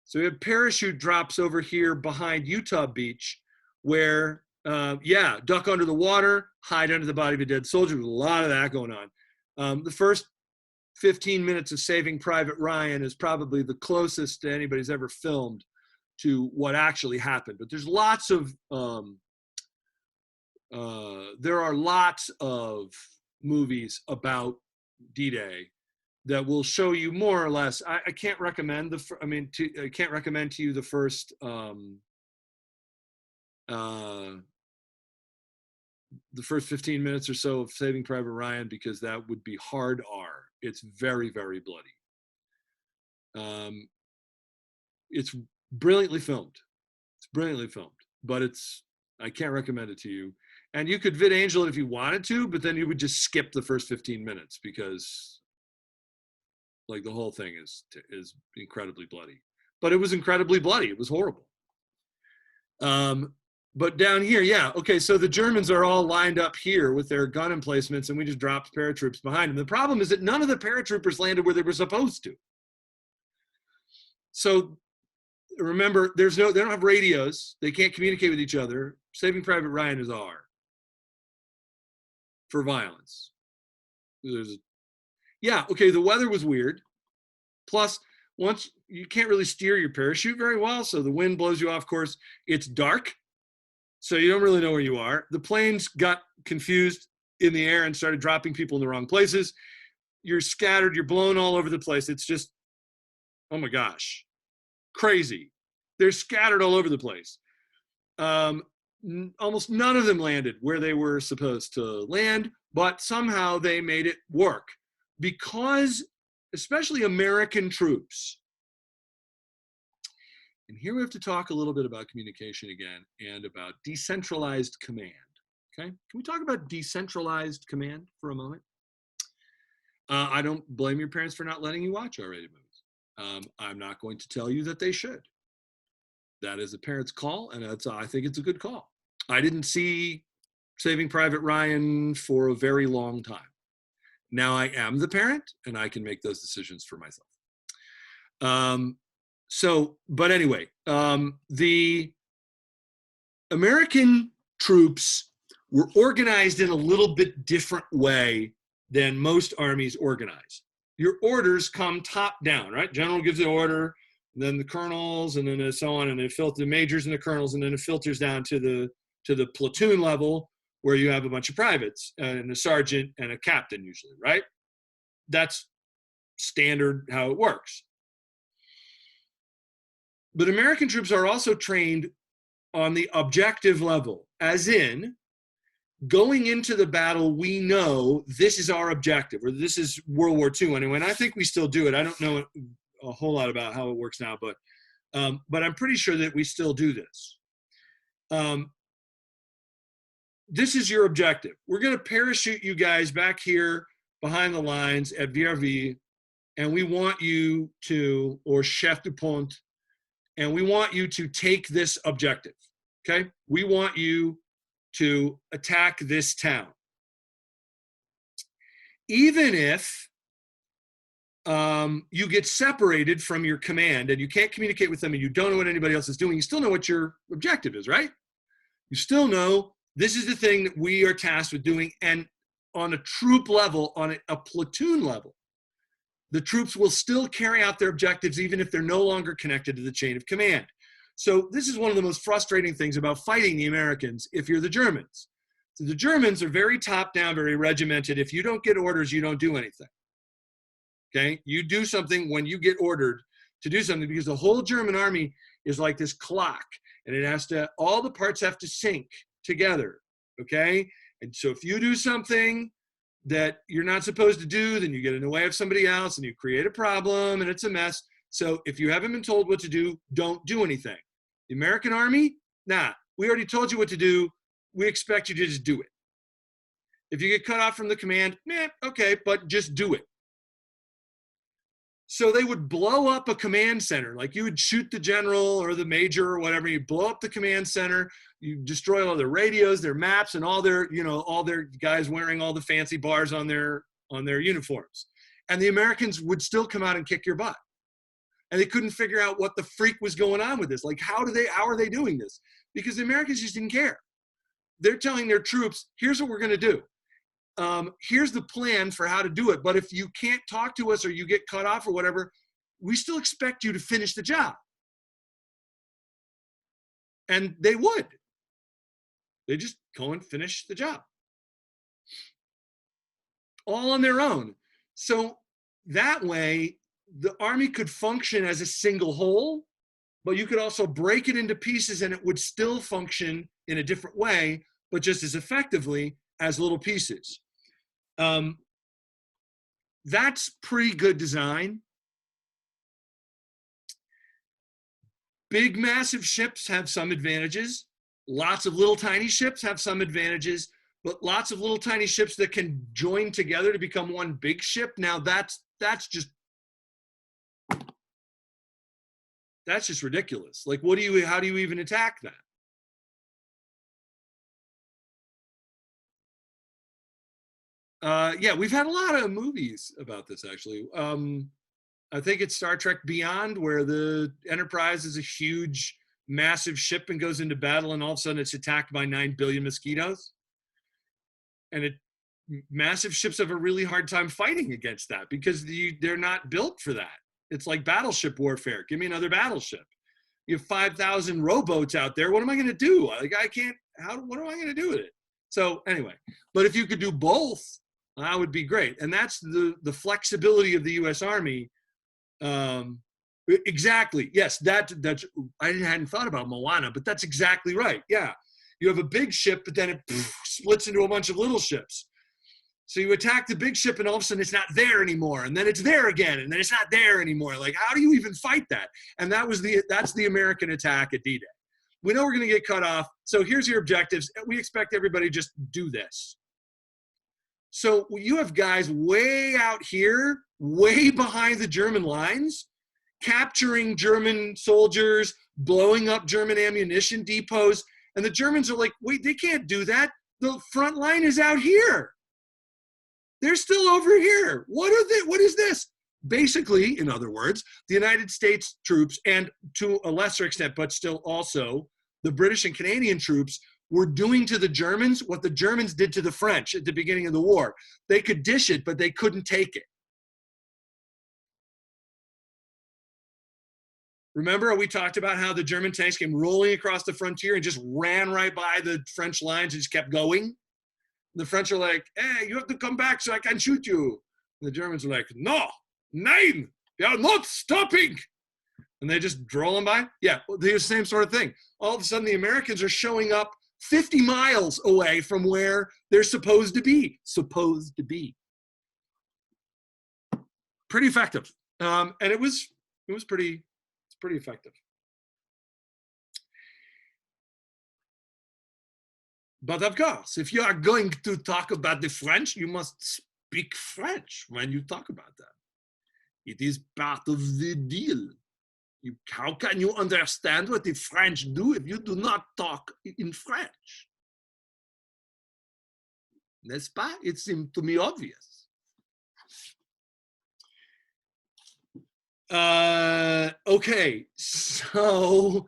So we have parachute drops over here behind Utah Beach where, yeah, duck under the water, hide under the body of a dead soldier. There's a lot of that going on. The first 15 minutes of Saving Private Ryan is probably the closest that anybody's ever filmed to what actually happened. But there's lots of, there are lots of movies about D-Day that will show you more or less. I can't recommend I can't recommend to you the first the first 15 minutes or so of Saving Private Ryan, because that would be hard R. It's very, very bloody. It's brilliantly filmed. It's brilliantly filmed, but I can't recommend it to you. And you could vid angel it if you wanted to, but then you would just skip the first 15 minutes because like the whole thing is incredibly bloody. But it was incredibly bloody. It was horrible. But down here, yeah, okay, so the Germans are all lined up here with their gun emplacements, and we just dropped paratroops behind them. The problem is that none of the paratroopers landed where they were supposed to. So remember, they don't have radios. They can't communicate with each other. Saving Private Ryan is R for violence. Yeah, okay, the weather was weird. Plus, once you can't really steer your parachute very well, so the wind blows you off course. It's dark, so you don't really know where you are. The planes got confused in the air and started dropping people in the wrong places. You're scattered, you're blown all over the place. It's just, oh my gosh, crazy. They're scattered all over the place. Almost none of them landed where they were supposed to land, but somehow they made it work. Because, especially American troops, and here we have to talk a little bit about communication again and about decentralized command, okay? Can we talk about decentralized command for a moment? I don't blame your parents for not letting you watch R-rated movies. I'm not going to tell you that they should. That is a parent's call, and I think it's a good call. I didn't see Saving Private Ryan for a very long time. Now I am the parent, and I can make those decisions for myself. But anyway, the American troops were organized in a little bit different way than most armies organize. Your orders come top down, right? General gives the order, and then the colonels, and then so on, and it filters the majors and the colonels, and then it filters down to the platoon level, where you have a bunch of privates and a sergeant and a captain usually, right? That's standard how it works. But American troops are also trained on the objective level, as in, going into the battle, we know this is our objective, or this is World War II anyway, and I think we still do it. I don't know a whole lot about how it works now, but I'm pretty sure that we still do this. This is your objective. We're going to parachute you guys back here behind the lines at VRV, and we want you to, or chef de pont, and we want you to take this objective, okay? We want you to attack this town. Even if you get separated from your command and you can't communicate with them and you don't know what anybody else is doing, you still know what your objective is, right? You still know this is the thing that we are tasked with doing, and on a troop level, on a platoon level, the troops will still carry out their objectives even if they're no longer connected to the chain of command. So this is one of the most frustrating things about fighting the Americans if you're the Germans. So the Germans are very top down, very regimented. If you don't get orders, you don't do anything. Okay, you do something when you get ordered to do something, because the whole German army is like this clock, and it has to, all the parts have to sync together. Okay, and so if you do something that you're not supposed to do, then you get in the way of somebody else and you create a problem and it's a mess. So if you haven't been told what to do, don't do anything. The American army, nah, we already told you what to do. We expect you to just do it. If you get cut off from the command, okay, but just do it. So they would blow up a command center. Like you would shoot the general or the major or whatever. You blow up the command center. You destroy all their radios, their maps, and all their, all their guys wearing all the fancy bars on their uniforms. And the Americans would still come out and kick your butt. And they couldn't figure out what the freak was going on with this. Like, how are they doing this? Because the Americans just didn't care. They're telling their troops, here's what we're going to do. Here's the plan for how to do it. But if you can't talk to us or you get cut off or whatever, we still expect you to finish the job. And they would. They just go and finish the job. All on their own. So that way, the army could function as a single whole, but you could also break it into pieces and it would still function in a different way, but just as effectively as little pieces. That's pretty good design. Big, massive ships have some advantages. Lots of little tiny ships have some advantages, but lots of little tiny ships that can join together to become one big ship. Now that's just ridiculous. Like, how do you even attack that? Yeah, we've had a lot of movies about this, actually. I think it's Star Trek Beyond, where the Enterprise is a huge, massive ship and goes into battle, and all of a sudden it's attacked by 9 billion mosquitoes. And massive ships have a really hard time fighting against that because they're not built for that. It's like battleship warfare. Give me another battleship. You have 5,000 rowboats out there. What am I going to do? Like, what am I going to do with it? So anyway, but if you could do both, that would be great. And that's the flexibility of the U.S. Army. Exactly. Yes, that's I hadn't thought about Moana, but that's exactly right. Yeah, you have a big ship, but then it splits into a bunch of little ships. So you attack the big ship, and all of a sudden it's not there anymore, and then it's there again, and then it's not there anymore. Like, how do you even fight that? And that's the American attack at D-Day. We know we're going to get cut off, so here's your objectives. We expect everybody to just do this. So you have guys way out here, way behind the German lines, capturing German soldiers, blowing up German ammunition depots, and the Germans are like, wait, they can't do that. The front line is out here. They're still over here. What is this? Basically, in other words, the United States troops, and to a lesser extent, but still also the British and Canadian troops, were doing to the Germans what the Germans did to the French at the beginning of the war. They could dish it, but they couldn't take it. Remember, we talked about how the German tanks came rolling across the frontier and just ran right by the French lines and just kept going? The French are like, hey, you have to come back so I can shoot you. And the Germans are like, no, nein, we are not stopping. And they just roll them by. Yeah, the same sort of thing. All of a sudden, the Americans are showing up 50 miles away from where they're supposed to be. Pretty effective. And it was pretty effective. But of course, if you are going to talk about the French, you must speak French when you talk about them. It is part of the deal. How can you understand what the French do if you do not talk in French? N'est-ce pas? It seemed to me obvious. Okay, so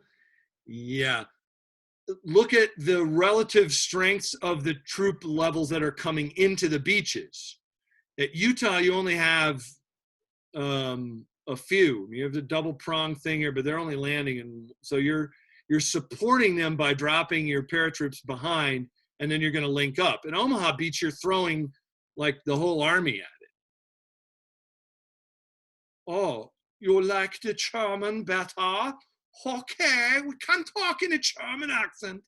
yeah. Look at the relative strengths of the troop levels that are coming into the beaches. At Utah, you only have a few. You have the double prong thing here, but they're only landing, and so you're supporting them by dropping your paratroops behind and then you're going to link up. In Omaha Beach, you're throwing like the whole army at it. Oh, you like the German better? Okay, we can talk in a German accent.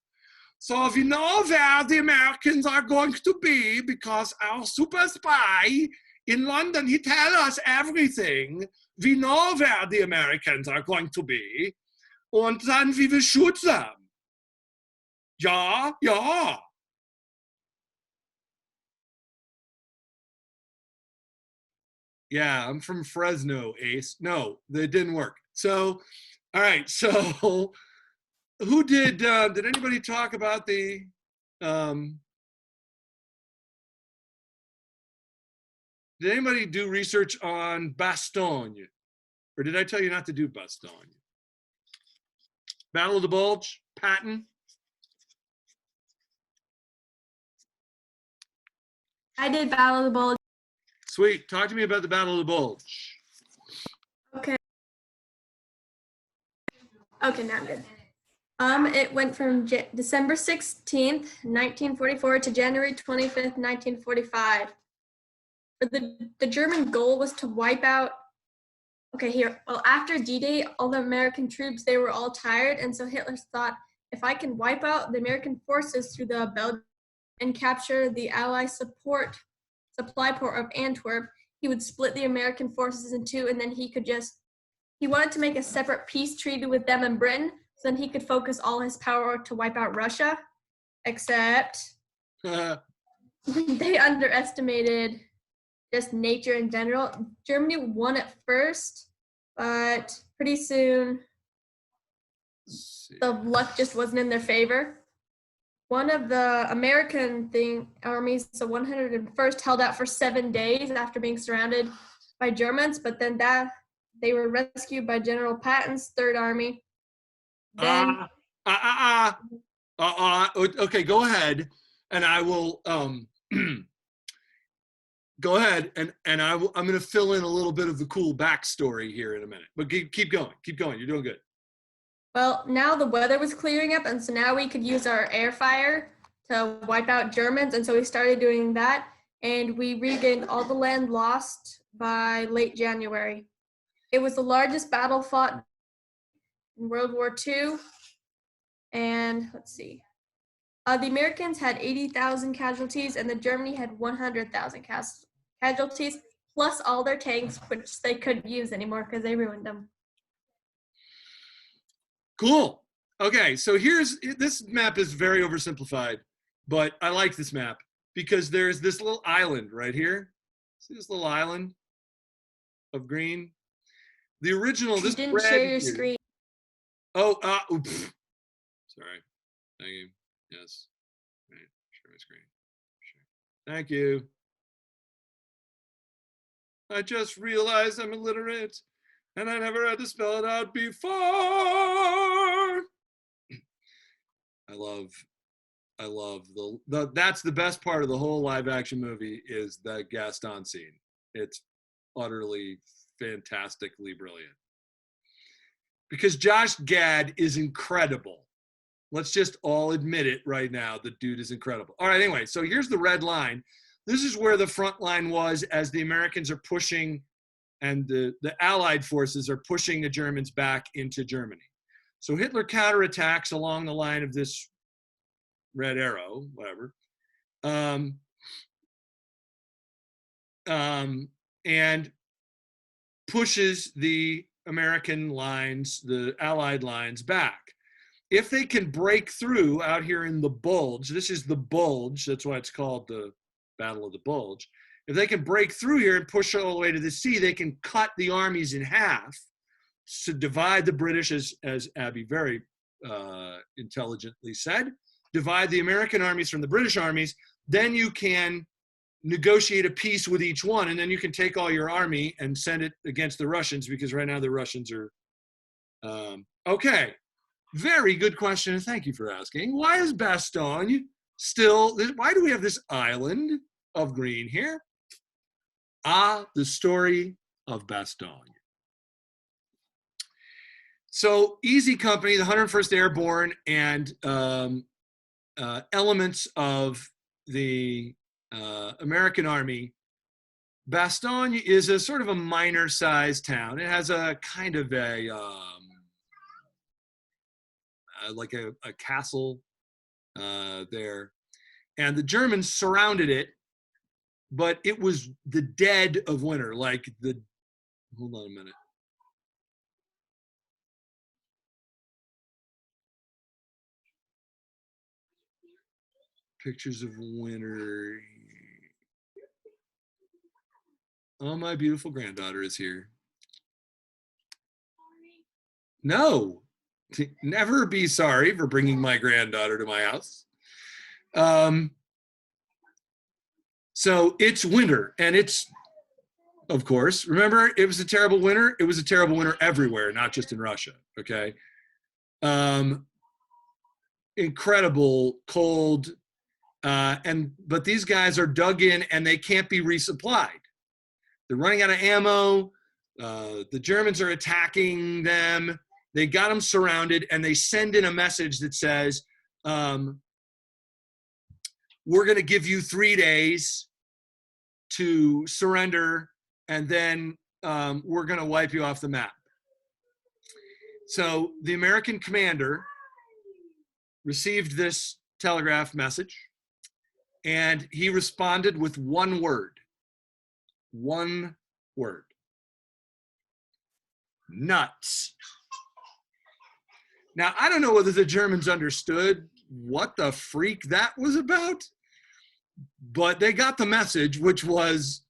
So we know where the Americans are going to be because our super spy in London, he tells us everything. We know where the Americans are going to be. Und dann we will shoot them. Ja, ja. Yeah, I'm from Fresno, Ace. No, that didn't work. So, all right. So, who did anybody talk about the, did anybody do research on Bastogne? Or did I tell you not to do Bastogne? Battle of the Bulge, Patton? I did Battle of the Bulge. Sweet. Talk to me about the Battle of the Bulge. Okay. Okay, now I'm good. It went from December 16th, 1944 to January 25th, 1945. The German goal was to wipe out, well, after D-Day, all the American troops, they were all tired, and so Hitler thought, if I can wipe out the American forces through the Belgian and capture the Allied supply port of Antwerp, he would split the American forces in two, and then he wanted to make a separate peace treaty with them and Britain, so then he could focus all his power to wipe out Russia, except they underestimated just nature in general. Germany won at first, but pretty soon the luck just wasn't in their favor. One of the American armies, the 101st, held out for 7 days after being surrounded by Germans, but then they were rescued by General Patton's Third Army. Then, okay, go ahead, and I will go ahead, and I'm going to fill in a little bit of the cool backstory here in a minute. But keep going. You're doing good. Well, now the weather was clearing up, and so now we could use our air fire to wipe out Germans, and so we started doing that, and we regained all the land lost by late January. It was the largest battle fought in World War II, and let's see. The Americans had 80,000 casualties, and the Germany had 100,000 casualties, plus all their tanks, which they couldn't use anymore because they ruined them. Cool. Okay, so this map is very oversimplified, but I like this map because there's this little island right here. See this little island of green? The original, You this didn't red share your here. screen. Oh, oops. Sorry. Thank you. Yes. Right. Share my screen. Sure. Thank you. I just realized I'm illiterate and I never had to spell it out before. I love that's the best part of the whole live action movie is the Gaston scene. It's utterly fantastically brilliant. Because Josh Gad is incredible. Let's just all admit it right now. The dude is incredible. All right, anyway, so here's the red line. This is where the front line was as the Americans are pushing and the Allied forces are pushing the Germans back into Germany. So Hitler counterattacks along the line of this red arrow, whatever, and pushes the American lines, the Allied lines back. If they can break through out here in the Bulge, this is the Bulge, that's why it's called the Battle of the Bulge. If they can break through here and push all the way to the sea, they can cut the armies in half to divide the British, as Abby very intelligently said, divide the American armies from the British armies. Then you can negotiate a peace with each one, and then you can take all your army and send it against the Russians, because right now the Russians are okay. Very good question, and thank you for asking. Why is Bastogne still, why do we have this island of green here? The story of Bastogne. So Easy Company, the 101st Airborne, and elements of the American Army, Bastogne is a sort of a minor-sized town. It has a kind of a like a castle there, and the Germans surrounded it, but it was the dead of winter. Like the, hold on a minute. Pictures of winter. Oh, my beautiful granddaughter is here. No, never be sorry for bringing my granddaughter to my house. So it's winter, and it's, of course, remember, it was a terrible winter. It was a terrible winter everywhere, not just in Russia, okay? Incredible cold, but these guys are dug in, and they can't be resupplied. They're running out of ammo. The Germans are attacking them. They got them surrounded, and they send in a message that says, we're going to give you 3 days to surrender, and then we're going to wipe you off the map. So the American commander received this telegraph message, and he responded with one word. One word. Nuts. Now, I don't know whether the Germans understood what the freak that was about, but they got the message, which was,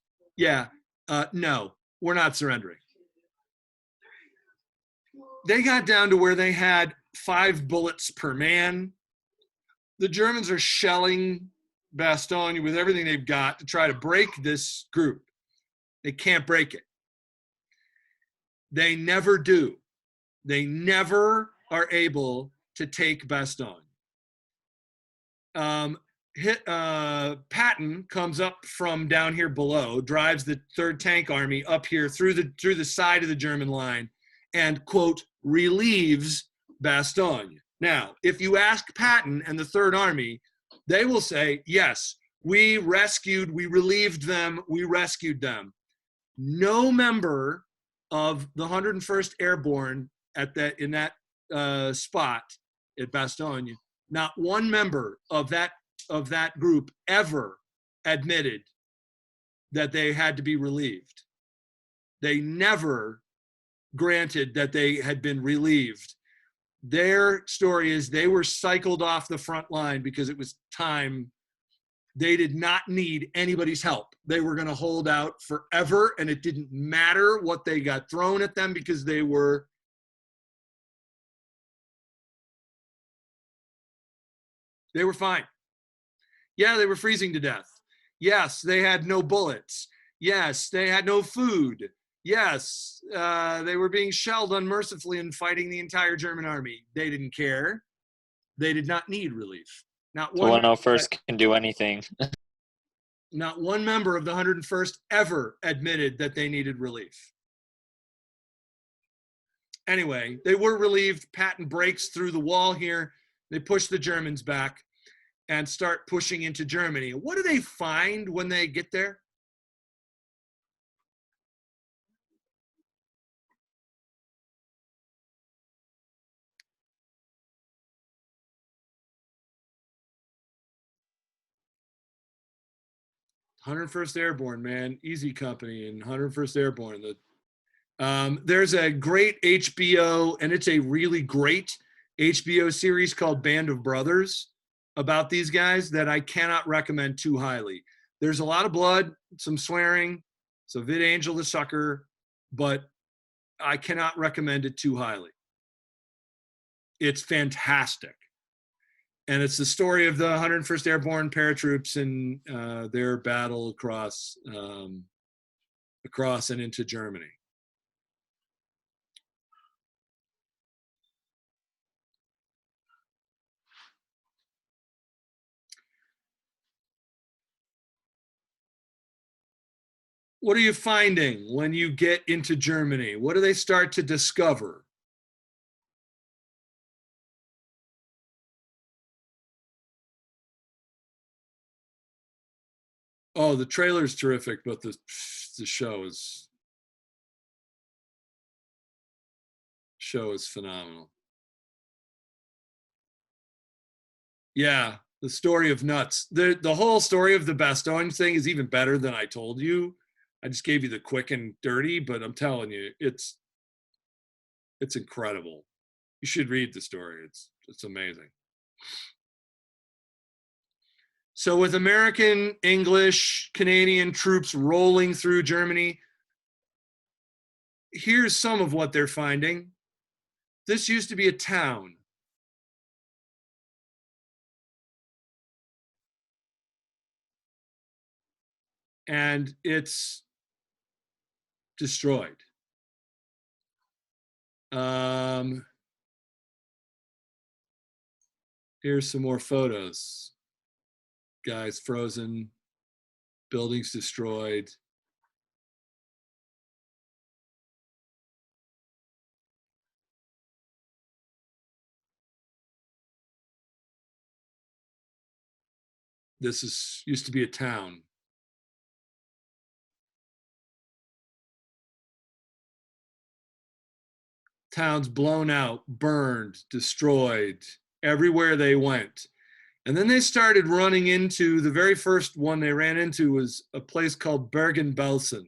no, we're not surrendering. They got down to where they had 5 bullets per man. The Germans are shelling Bastogne with everything they've got to try to break this group. They can't break it. They never do. They never are able to take Bastogne. Patton comes up from down here below, drives the 3rd Tank Army up here through the side of the German line, and, quote, relieves Bastogne. Now, if you ask Patton and the 3rd Army, they will say, yes, we relieved them, we rescued them. No member of the 101st Airborne in that spot at Bastogne, not one member of that group ever admitted that they had to be relieved. They never granted that they had been relieved. Their story is they were cycled off the front line because it was time. They did not need anybody's help. They were going to hold out forever, and it didn't matter what they got thrown at them because they were fine. Yeah, they were freezing to death. Yes, they had no bullets. Yes, they had no food. Yes, they were being shelled unmercifully and fighting the entire German army. They didn't care. They did not need relief. Not So one. 101st can do anything. Not one member of the 101st ever admitted that they needed relief. Anyway, they were relieved. Patton breaks through the wall here. They push the Germans back and start pushing into Germany. What do they find when they get there? 101st Airborne, man, easy company, and 101st Airborne. There's a great HBO, and it's a really great HBO series called Band of Brothers about these guys that I cannot recommend too highly. There's a lot of blood, some swearing, so vid angel the sucker, but I cannot recommend it too highly. It's fantastic. And it's the story of the 101st Airborne paratroops and their battle across and into Germany. What are you finding when you get into Germany? What do they start to discover? Oh, the trailer's terrific, but the show is phenomenal. Yeah, the story of nuts. The whole story of the Bastogne thing is even better than I told you. I just gave you the quick and dirty, but I'm telling you, it's incredible. You should read the story. It's amazing. So with American, English, Canadian troops rolling through Germany, here's some of what they're finding. This used to be a town. And it's destroyed. Here's some more photos. Guys frozen, buildings destroyed. This used to be a town. Towns blown out, burned, destroyed, everywhere they went. And then they started running into, the very first one they ran into was a place called Bergen-Belsen.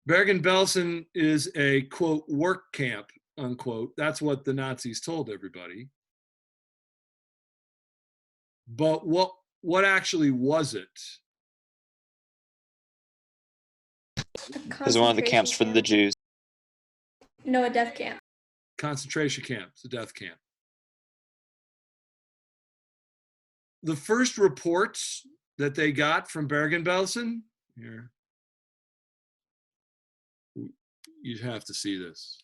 Bergen-Belsen is a, quote, work camp, unquote. That's what the Nazis told everybody. But what actually was it? It was one of the camps for the Jews. No, a death camp. Concentration camp, it's a death camp. The first reports that they got from Bergen-Belsen, here, you'd have to see this.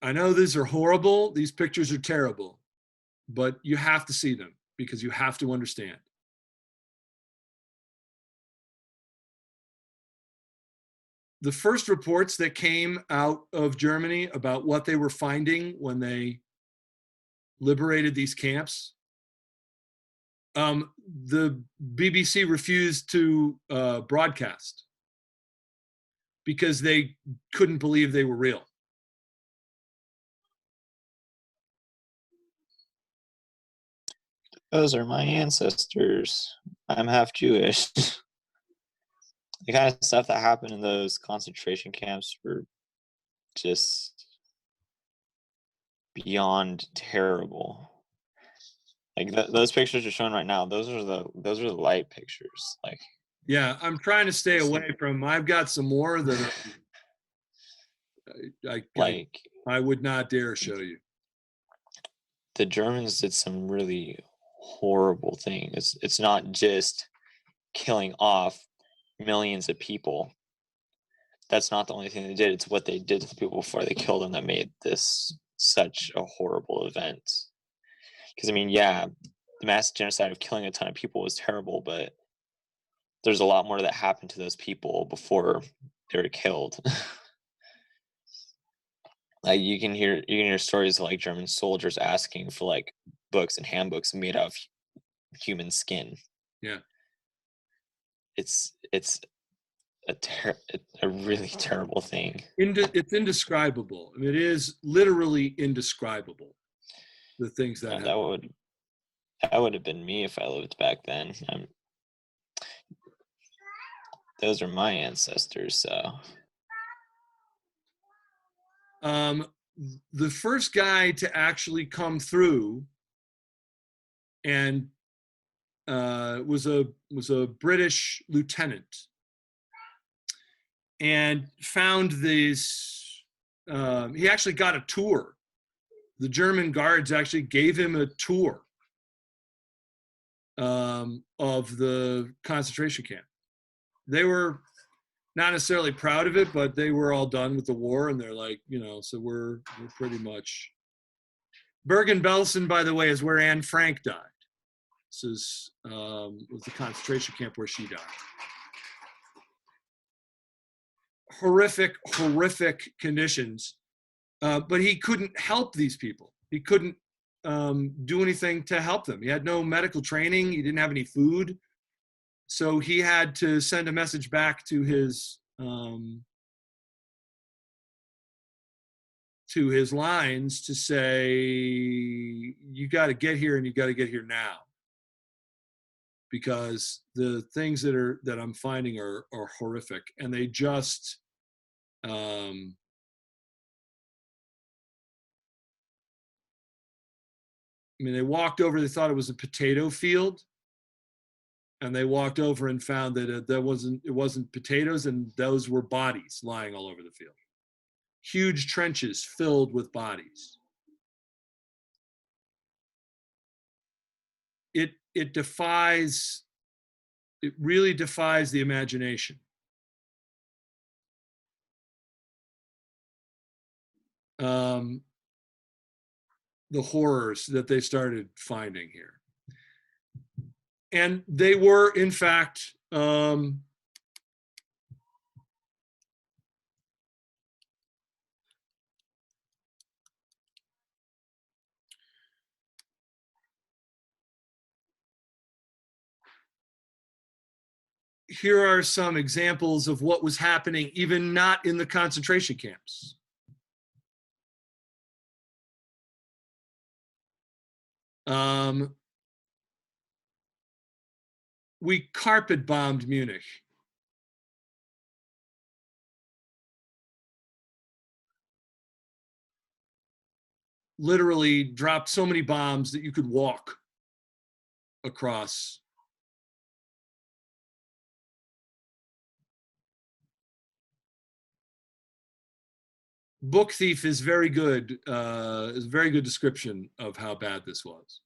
I know these are horrible, these pictures are terrible, but you have to see them because you have to understand. The first reports that came out of Germany about what they were finding when they liberated these camps, the BBC refused to broadcast because they couldn't believe they were real. Those are my ancestors. I'm half Jewish. The kind of stuff that happened in those concentration camps were just beyond terrible. Like those pictures you're showing right now, those are the light pictures. Like, yeah, I'm trying to stay away from. I've got some more that I would not dare show you. The Germans did some really horrible things. It's not just killing off millions of people. That's not the only thing they did. It's what they did to the people before they killed them that made this such a horrible event. Because, I mean, yeah, the mass genocide of killing a ton of people was terrible, but there's a lot more that happened to those people before they were killed. Like you can hear stories of like German soldiers asking for like books and handbooks made out of human skin. Yeah. It's a really terrible thing. It's indescribable. I mean, it is literally indescribable. The things that happen. That would have been me if I lived back then. Those are my ancestors. So, the first guy to actually come through and was a British lieutenant, and found these. He actually got a tour. The German guards actually gave him a tour of the concentration camp. They were not necessarily proud of it, but they were all done with the war, and they're like, so we're pretty much. Bergen-Belsen, by the way, is where Anne Frank died. This was the concentration camp where she died. Horrific conditions. But he couldn't help these people. He couldn't do anything to help them. He had no medical training. He didn't have any food. So he had to send a message back to his lines to say, you got to get here, and you got to get here now, because the things that I'm finding are horrific. And they just they walked over, they thought it was a potato field, and they walked over and found that it wasn't potatoes, and those were bodies lying all over the field. Huge trenches filled with bodies. It really defies the imagination. The horrors that they started finding here. And they were, in fact, here are some examples of what was happening, even not in the concentration camps. We carpet bombed Munich. Literally dropped so many bombs that you could walk across. Book Thief is very good. Is a very good description of how bad this was.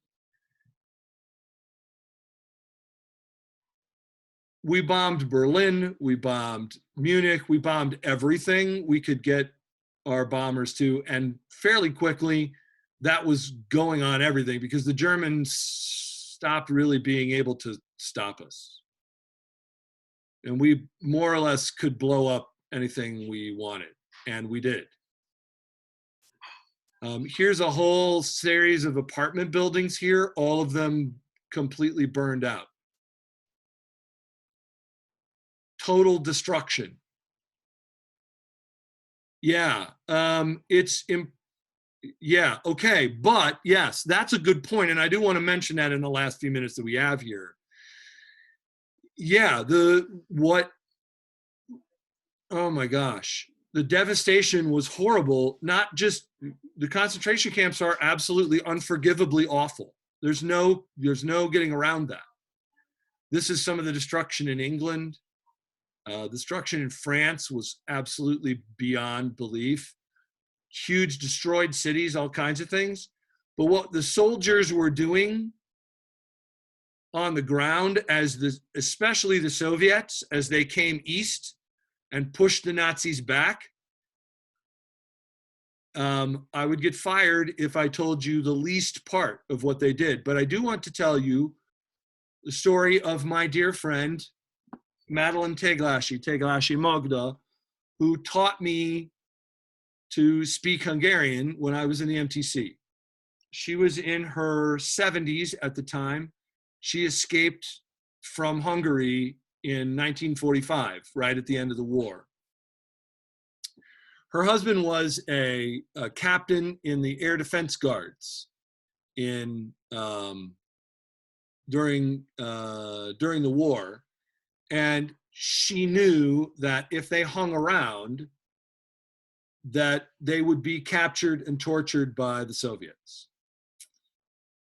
We bombed Berlin. We bombed Munich. We bombed everything we could get our bombers to, and fairly quickly, that was going on everything, because the Germans stopped really being able to stop us, and we more or less could blow up anything we wanted, and we did. Here's a whole series of apartment buildings here, all of them completely burned out. Total destruction. Yeah, yeah, okay, but yes, that's a good point, and I do want to mention that in the last few minutes that we have here. Yeah, oh my gosh, the devastation was horrible. Not just, the concentration camps are absolutely unforgivably awful. There's no getting around that. This is some of the destruction in England. Destruction in France was absolutely beyond belief. Huge destroyed cities, all kinds of things. But what the soldiers were doing on the ground, especially the Soviets, as they came east and pushed the Nazis back, I would get fired if I told you the least part of what they did. But I do want to tell you the story of my dear friend, Madeline Teglashi Magda, who taught me to speak Hungarian when I was in the MTC. She was in her 70s at the time. She escaped from Hungary in 1945, right at the end of the war. Her husband was a captain in the Air Defense Guards during the war, and she knew that if they hung around, that they would be captured and tortured by the Soviets.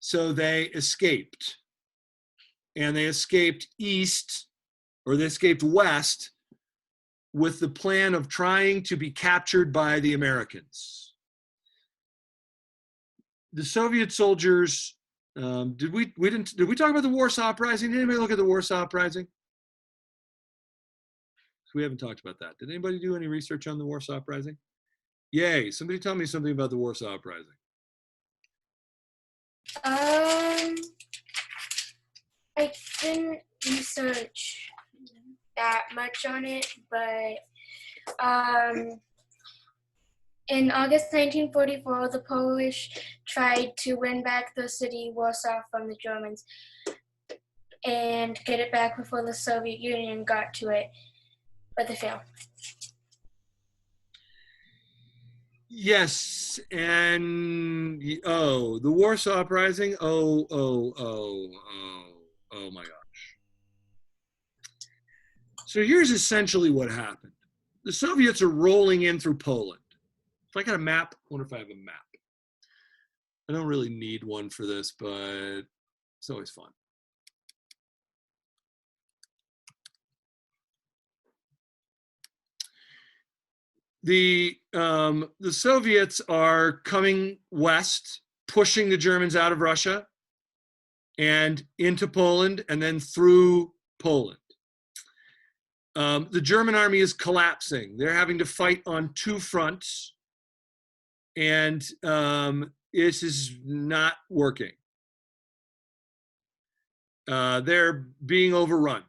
So they escaped, and they escaped east, or they escaped west, with the plan of trying to be captured by the Americans. The Soviet soldiers, did we talk about the Warsaw Uprising? Did anybody look at the Warsaw Uprising? We haven't talked about that. Did anybody do any research on the Warsaw Uprising? Yay, somebody tell me something about the Warsaw Uprising. I didn't research that much on it, but In August 1944, the Polish tried to win back the city Warsaw from the Germans and get it back before the Soviet Union got to it, but they failed. Yes, and the Warsaw Uprising. Oh my gosh. So here's essentially what happened. The Soviets are rolling in through Poland. If I got a map, I wonder if I have a map. I don't really need one for this, but it's always fun. The Soviets are coming west, pushing the Germans out of Russia and into Poland and then through Poland. The German army is collapsing. They're having to fight on two fronts, and this is not working. They're being overrun.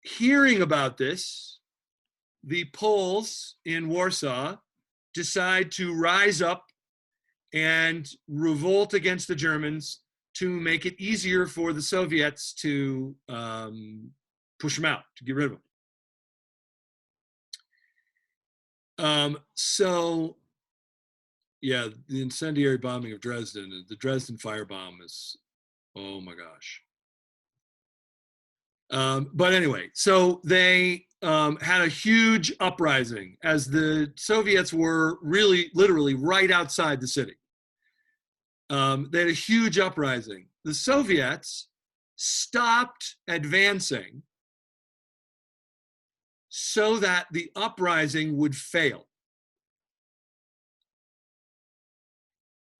Hearing about this, the Poles in Warsaw decide to rise up and revolt against the Germans to make it easier for the Soviets to push them out, to get rid of them. So, yeah, the incendiary bombing of Dresden, the Dresden firebomb is, oh my gosh. But anyway, so they had a huge uprising as the Soviets were really, literally right outside the city. They had a huge uprising. The Soviets stopped advancing so that the uprising would fail.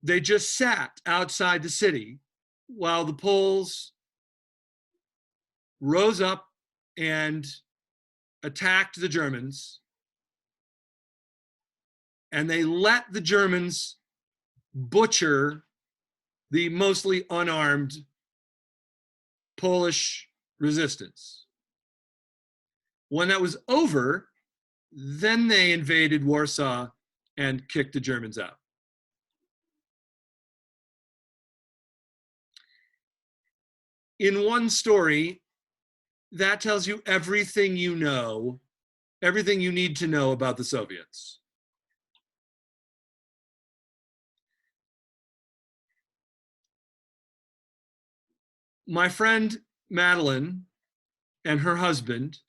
They just sat outside the city while the Poles rose up and attacked the Germans, and they let the Germans butcher the mostly unarmed Polish resistance. When that was over, then they invaded Warsaw and kicked the Germans out. In one story, that tells you everything you know, everything you need to know about the Soviets. My friend Madeline and her husband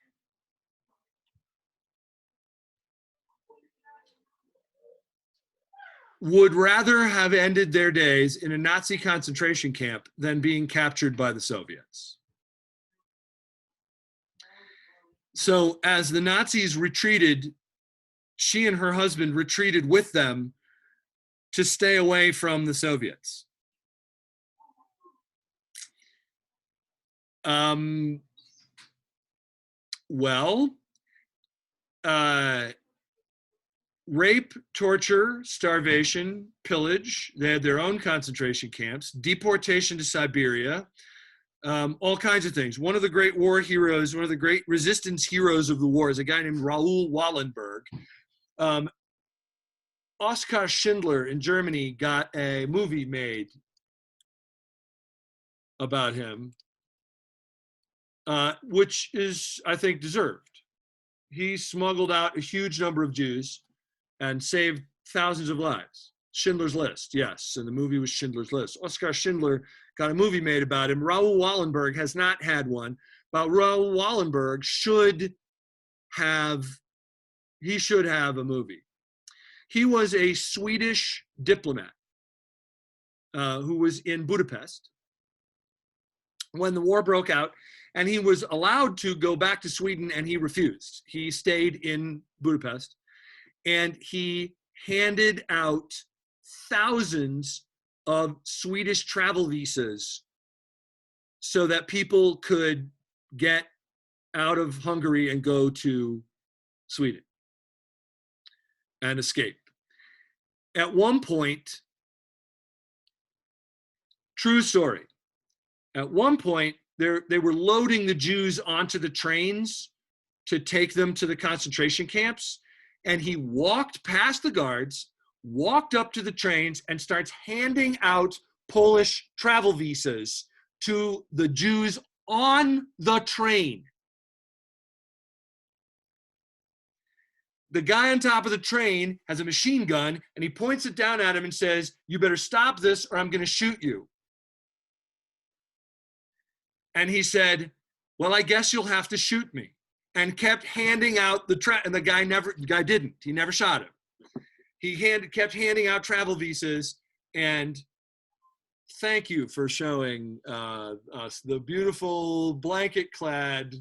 would rather have ended their days in a Nazi concentration camp than being captured by the Soviets. So as the Nazis retreated, she and her husband retreated with them to stay away from the Soviets. Rape, torture, starvation, pillage. They had their own concentration camps, deportation to Siberia, all kinds of things. One of the great war heroes, one of the great resistance heroes of the war is a guy named Raoul Wallenberg. Oskar Schindler in Germany got a movie made about him, which is, I think, deserved. He smuggled out a huge number of Jews and saved thousands of lives. Schindler's List, yes, and the movie was Schindler's List. Oskar Schindler got a movie made about him. Raoul Wallenberg has not had one, but Raoul Wallenberg should have a movie. He was a Swedish diplomat who was in Budapest when the war broke out, and he was allowed to go back to Sweden, and he refused. He stayed in Budapest, and he handed out thousands of Swedish travel visas so that people could get out of Hungary and go to Sweden and escape. At one point, true story, at one point, they were loading the Jews onto the trains to take them to the concentration camps. And he walked past the guards, walked up to the trains, and starts handing out Polish travel visas to the Jews on the train. The guy on top of the train has a machine gun, and he points it down at him and says, "You better stop this or I'm going to shoot you." And he said, "Well, I guess you'll have to shoot me," and kept handing out and the guy didn't. He never shot him. He kept handing out travel visas. And thank you for showing us the beautiful blanket clad.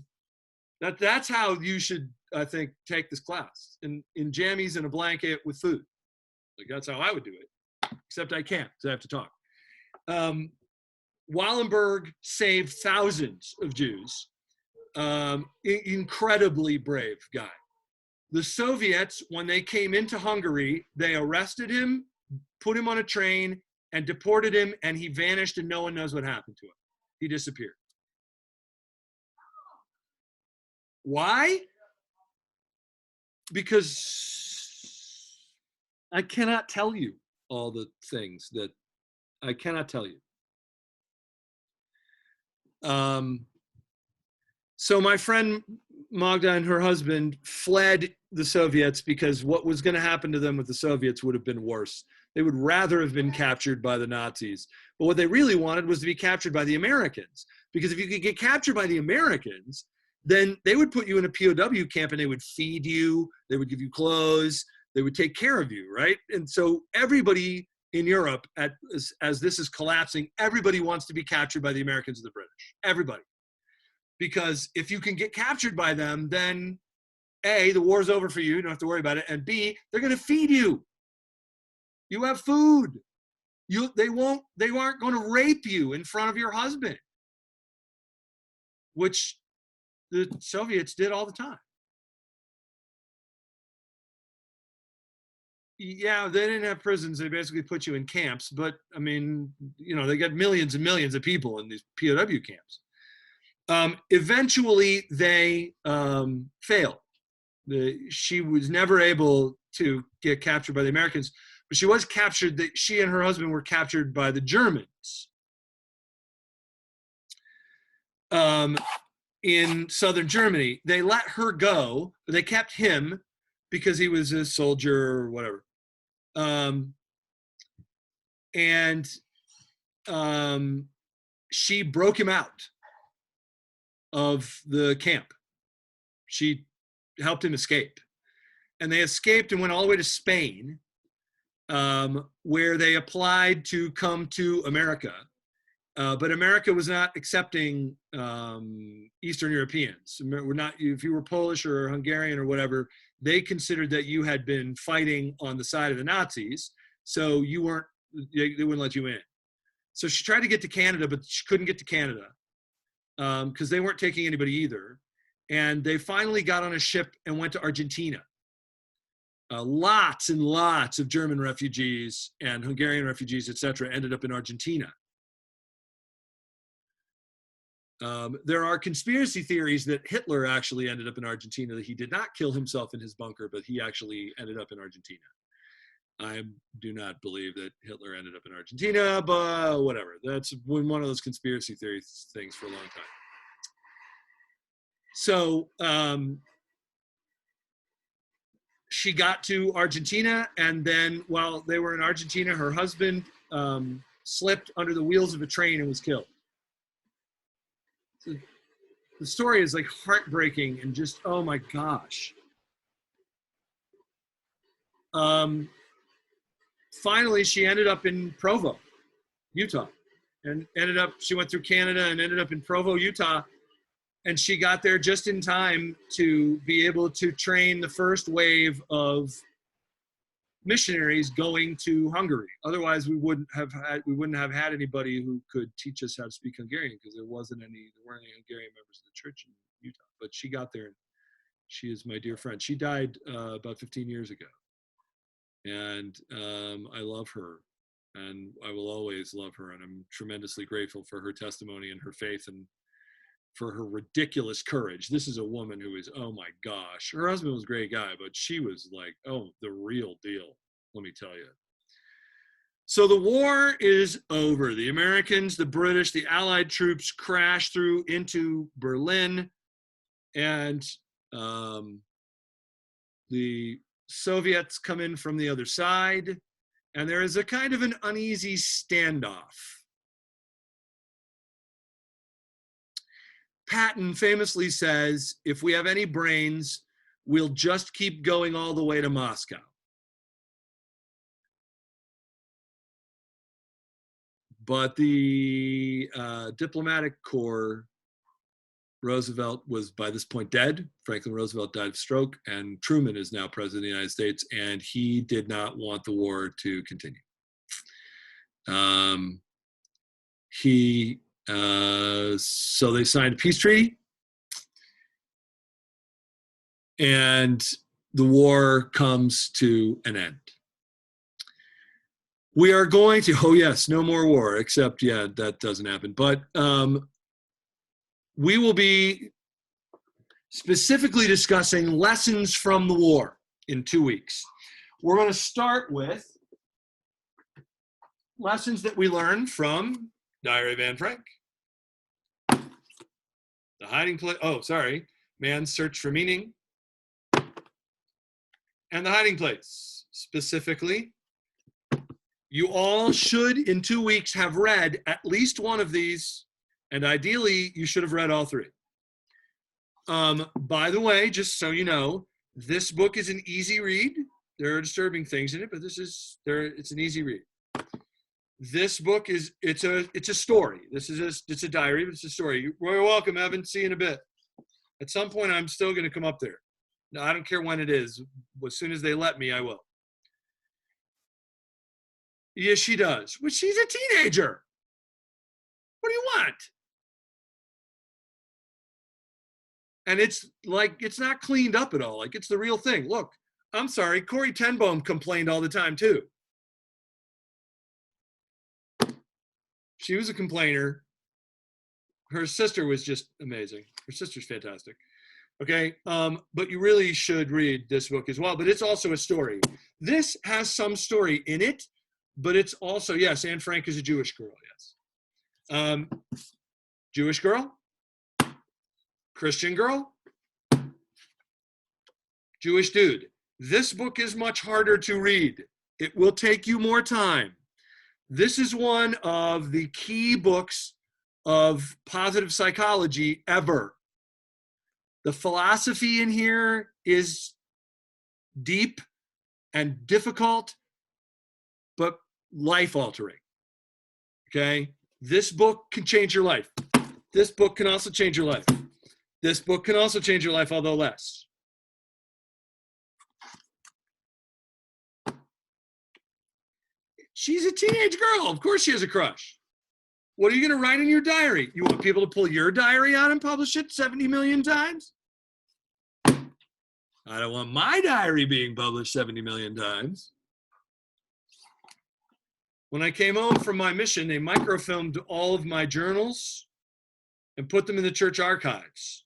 That's how you should, I think, take this class, in jammies and a blanket with food. Like, that's how I would do it, except I can't because I have to talk. Wallenberg saved thousands of Jews. Incredibly brave guy. The Soviets, when they came into Hungary, they arrested him, put him on a train, and deported him, and he vanished, and no one knows what happened to him. He disappeared. Why? Because I cannot tell you all the things that I cannot tell you. So my friend Magda and her husband fled the Soviets because what was going to happen to them with the Soviets would have been worse. They would rather have been captured by the Nazis. But what they really wanted was to be captured by the Americans. Because if you could get captured by the Americans, then they would put you in a POW camp and they would feed you, they would give you clothes, they would take care of you, right? And so everybody in Europe, as this is collapsing, everybody wants to be captured by the Americans and the British. Everybody. Because if you can get captured by them, then A, the war's over for you, you don't have to worry about it, and B, they're going to feed you. You have food. They aren't going to rape you in front of your husband, which the Soviets did all the time. Yeah, they didn't have prisons. They basically put you in camps. But, I mean, they got millions and millions of people in these POW camps. Eventually, they failed. She was never able to get captured by the Americans, but she was captured. She and her husband were captured by the Germans in southern Germany. They let her go. They kept him because he was a soldier or whatever. She broke him out of the camp. She helped him escape. And they escaped and went all the way to Spain, where they applied to come to America. But America was not accepting Eastern Europeans. If you were Polish or Hungarian or whatever, they considered that you had been fighting on the side of the Nazis, so they wouldn't let you in. So she tried to get to Canada, but she couldn't get to Canada because they weren't taking anybody either. And they finally got on a ship and went to Argentina. Lots and lots of German refugees and Hungarian refugees, etc., ended up in Argentina. There are conspiracy theories that Hitler actually ended up in Argentina, that he did not kill himself in his bunker, but he actually ended up in Argentina. I do not believe that Hitler ended up in Argentina, but whatever. That's one of those conspiracy theory things for a long time. So she got to Argentina, and then while they were in Argentina, her husband slipped under the wheels of a train and was killed. So the story is like heartbreaking and just, oh my gosh. Finally, she ended up in Provo, Utah, and she went through Canada and ended up in Provo, Utah. And she got there just in time to be able to train the first wave of missionaries going to Hungary. Otherwise, we wouldn't have had anybody who could teach us how to speak Hungarian, because there weren't any Hungarian members of the church in Utah. But she got there, and she is my dear friend. She died about 15 years ago, and I love her, and I will always love her, and I'm tremendously grateful for her testimony and her faith, and for her ridiculous courage. This is a woman who is, oh my gosh, her husband was a great guy, but she was like, oh, the real deal, let me tell you. So the war is over. The Americans, the British, the Allied troops crash through into Berlin, and the Soviets come in from the other side, and there is a kind of an uneasy standoff. Patton famously says, if we have any brains, we'll just keep going all the way to Moscow. But the diplomatic corps, Roosevelt was by this point dead. Franklin Roosevelt died of stroke, and Truman is now president of the United States, and he did not want the war to continue. So they signed a peace treaty, and the war comes to an end. We are going to, oh yes, no more war, except, yeah, that doesn't happen. But we will be specifically discussing lessons from the war in 2 weeks. We're going to start with lessons that we learned from Diary of Anne Frank, The Hiding Place, Man's Search for Meaning, and The Hiding Place. Specifically, you all should, in 2 weeks, have read at least one of these, and ideally, you should have read all three. By the way, just so you know, this book is an easy read. There are disturbing things in it, but it's an easy read. This book is, it's a story. It's a diary, but it's a story. You're welcome, Evan. See you in a bit. At some point, I'm still going to come up there. No, I don't care when it is. As soon as they let me, I will. Yes, she does. But she's a teenager. What do you want? And it's like, it's not cleaned up at all. Like, it's the real thing. Look, I'm sorry, Corey Tenboom complained all the time too. She was a complainer. Her sister was just amazing. Her sister's fantastic. Okay, but you really should read this book as well. But it's also a story. This has some story in it, but it's also, yes, Anne Frank is a Jewish girl, yes. Jewish girl, Christian girl, Jewish dude. This book is much harder to read. It will take you more time. This is one of the key books of positive psychology ever. The philosophy in here is deep and difficult, but life-altering. Okay? This book can change your life. This book can also change your life. This book can also change your life, although less. She's a teenage girl. Of course she has a crush. What are you going to write in your diary? You want people to pull your diary out and publish it 70 million times? I don't want my diary being published 70 million times. When I came home from my mission, they microfilmed all of my journals and put them in the church archives.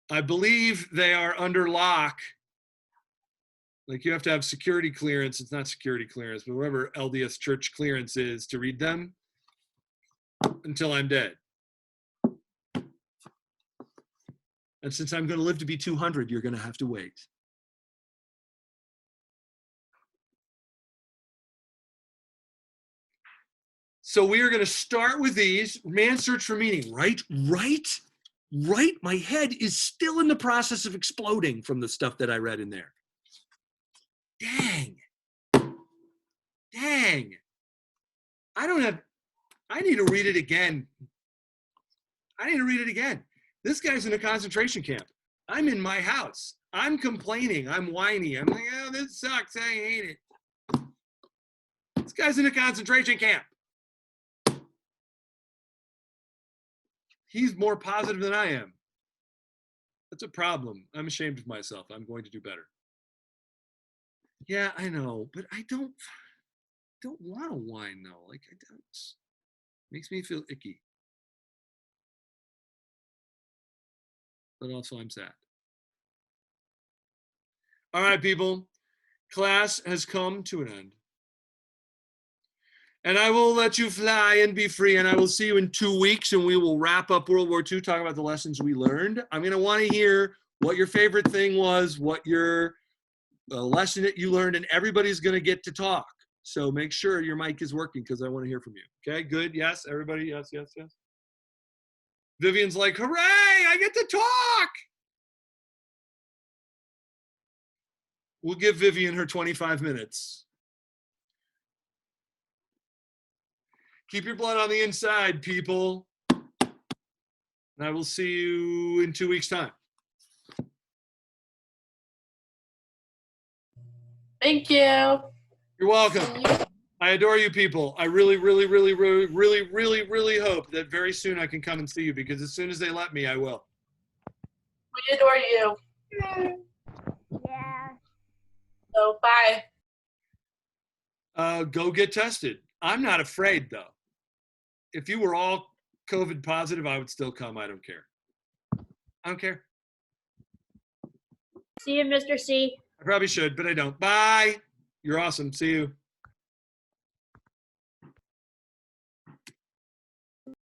I believe they are under lock. Like, you have to have security clearance. It's not security clearance, but whatever LDS church clearance is to read them until I'm dead. And since I'm going to live to be 200, you're going to have to wait. So we are going to start with these. Man's Search for Meaning. Right? My head is still in the process of exploding from the stuff that I read in there. Dang. I need to read it again. This guy's in a concentration camp. I'm in my house. I'm complaining. I'm whiny. I'm like, oh, this sucks. I hate it. This guy's in a concentration camp. He's more positive than I am. That's a problem. I'm ashamed of myself. I'm going to do better. Yeah, I know, but I don't want to whine though. Like, I don't. Makes me feel icky. but also I'm sad. All right, people. Class has come to an end. And I will let you fly and be free. And I will see you in 2 weeks, and we will wrap up World War II, talking about the lessons we learned. I'm going to want to hear what your favorite thing was, what your lesson that you learned, and everybody's going to get to talk. So make sure your mic is working because I want to hear from you. Okay, good. Yes, everybody. Yes, yes, yes. Vivian's like, hooray, I get to talk. We'll give Vivian her 25 minutes. Keep your blood on the inside, people. And I will see you in 2 weeks' time. Thank you. You're welcome. I adore you people. I really, really, really, really, really, really, really hope that very soon I can come and see you, because as soon as they let me, I will. We adore you. Yeah. So bye. Go get tested. I'm not afraid, though. If you were all COVID positive, I would still come. I don't care. I don't care. See you, Mr. C. I probably should, but I don't. Bye. You're awesome. See you.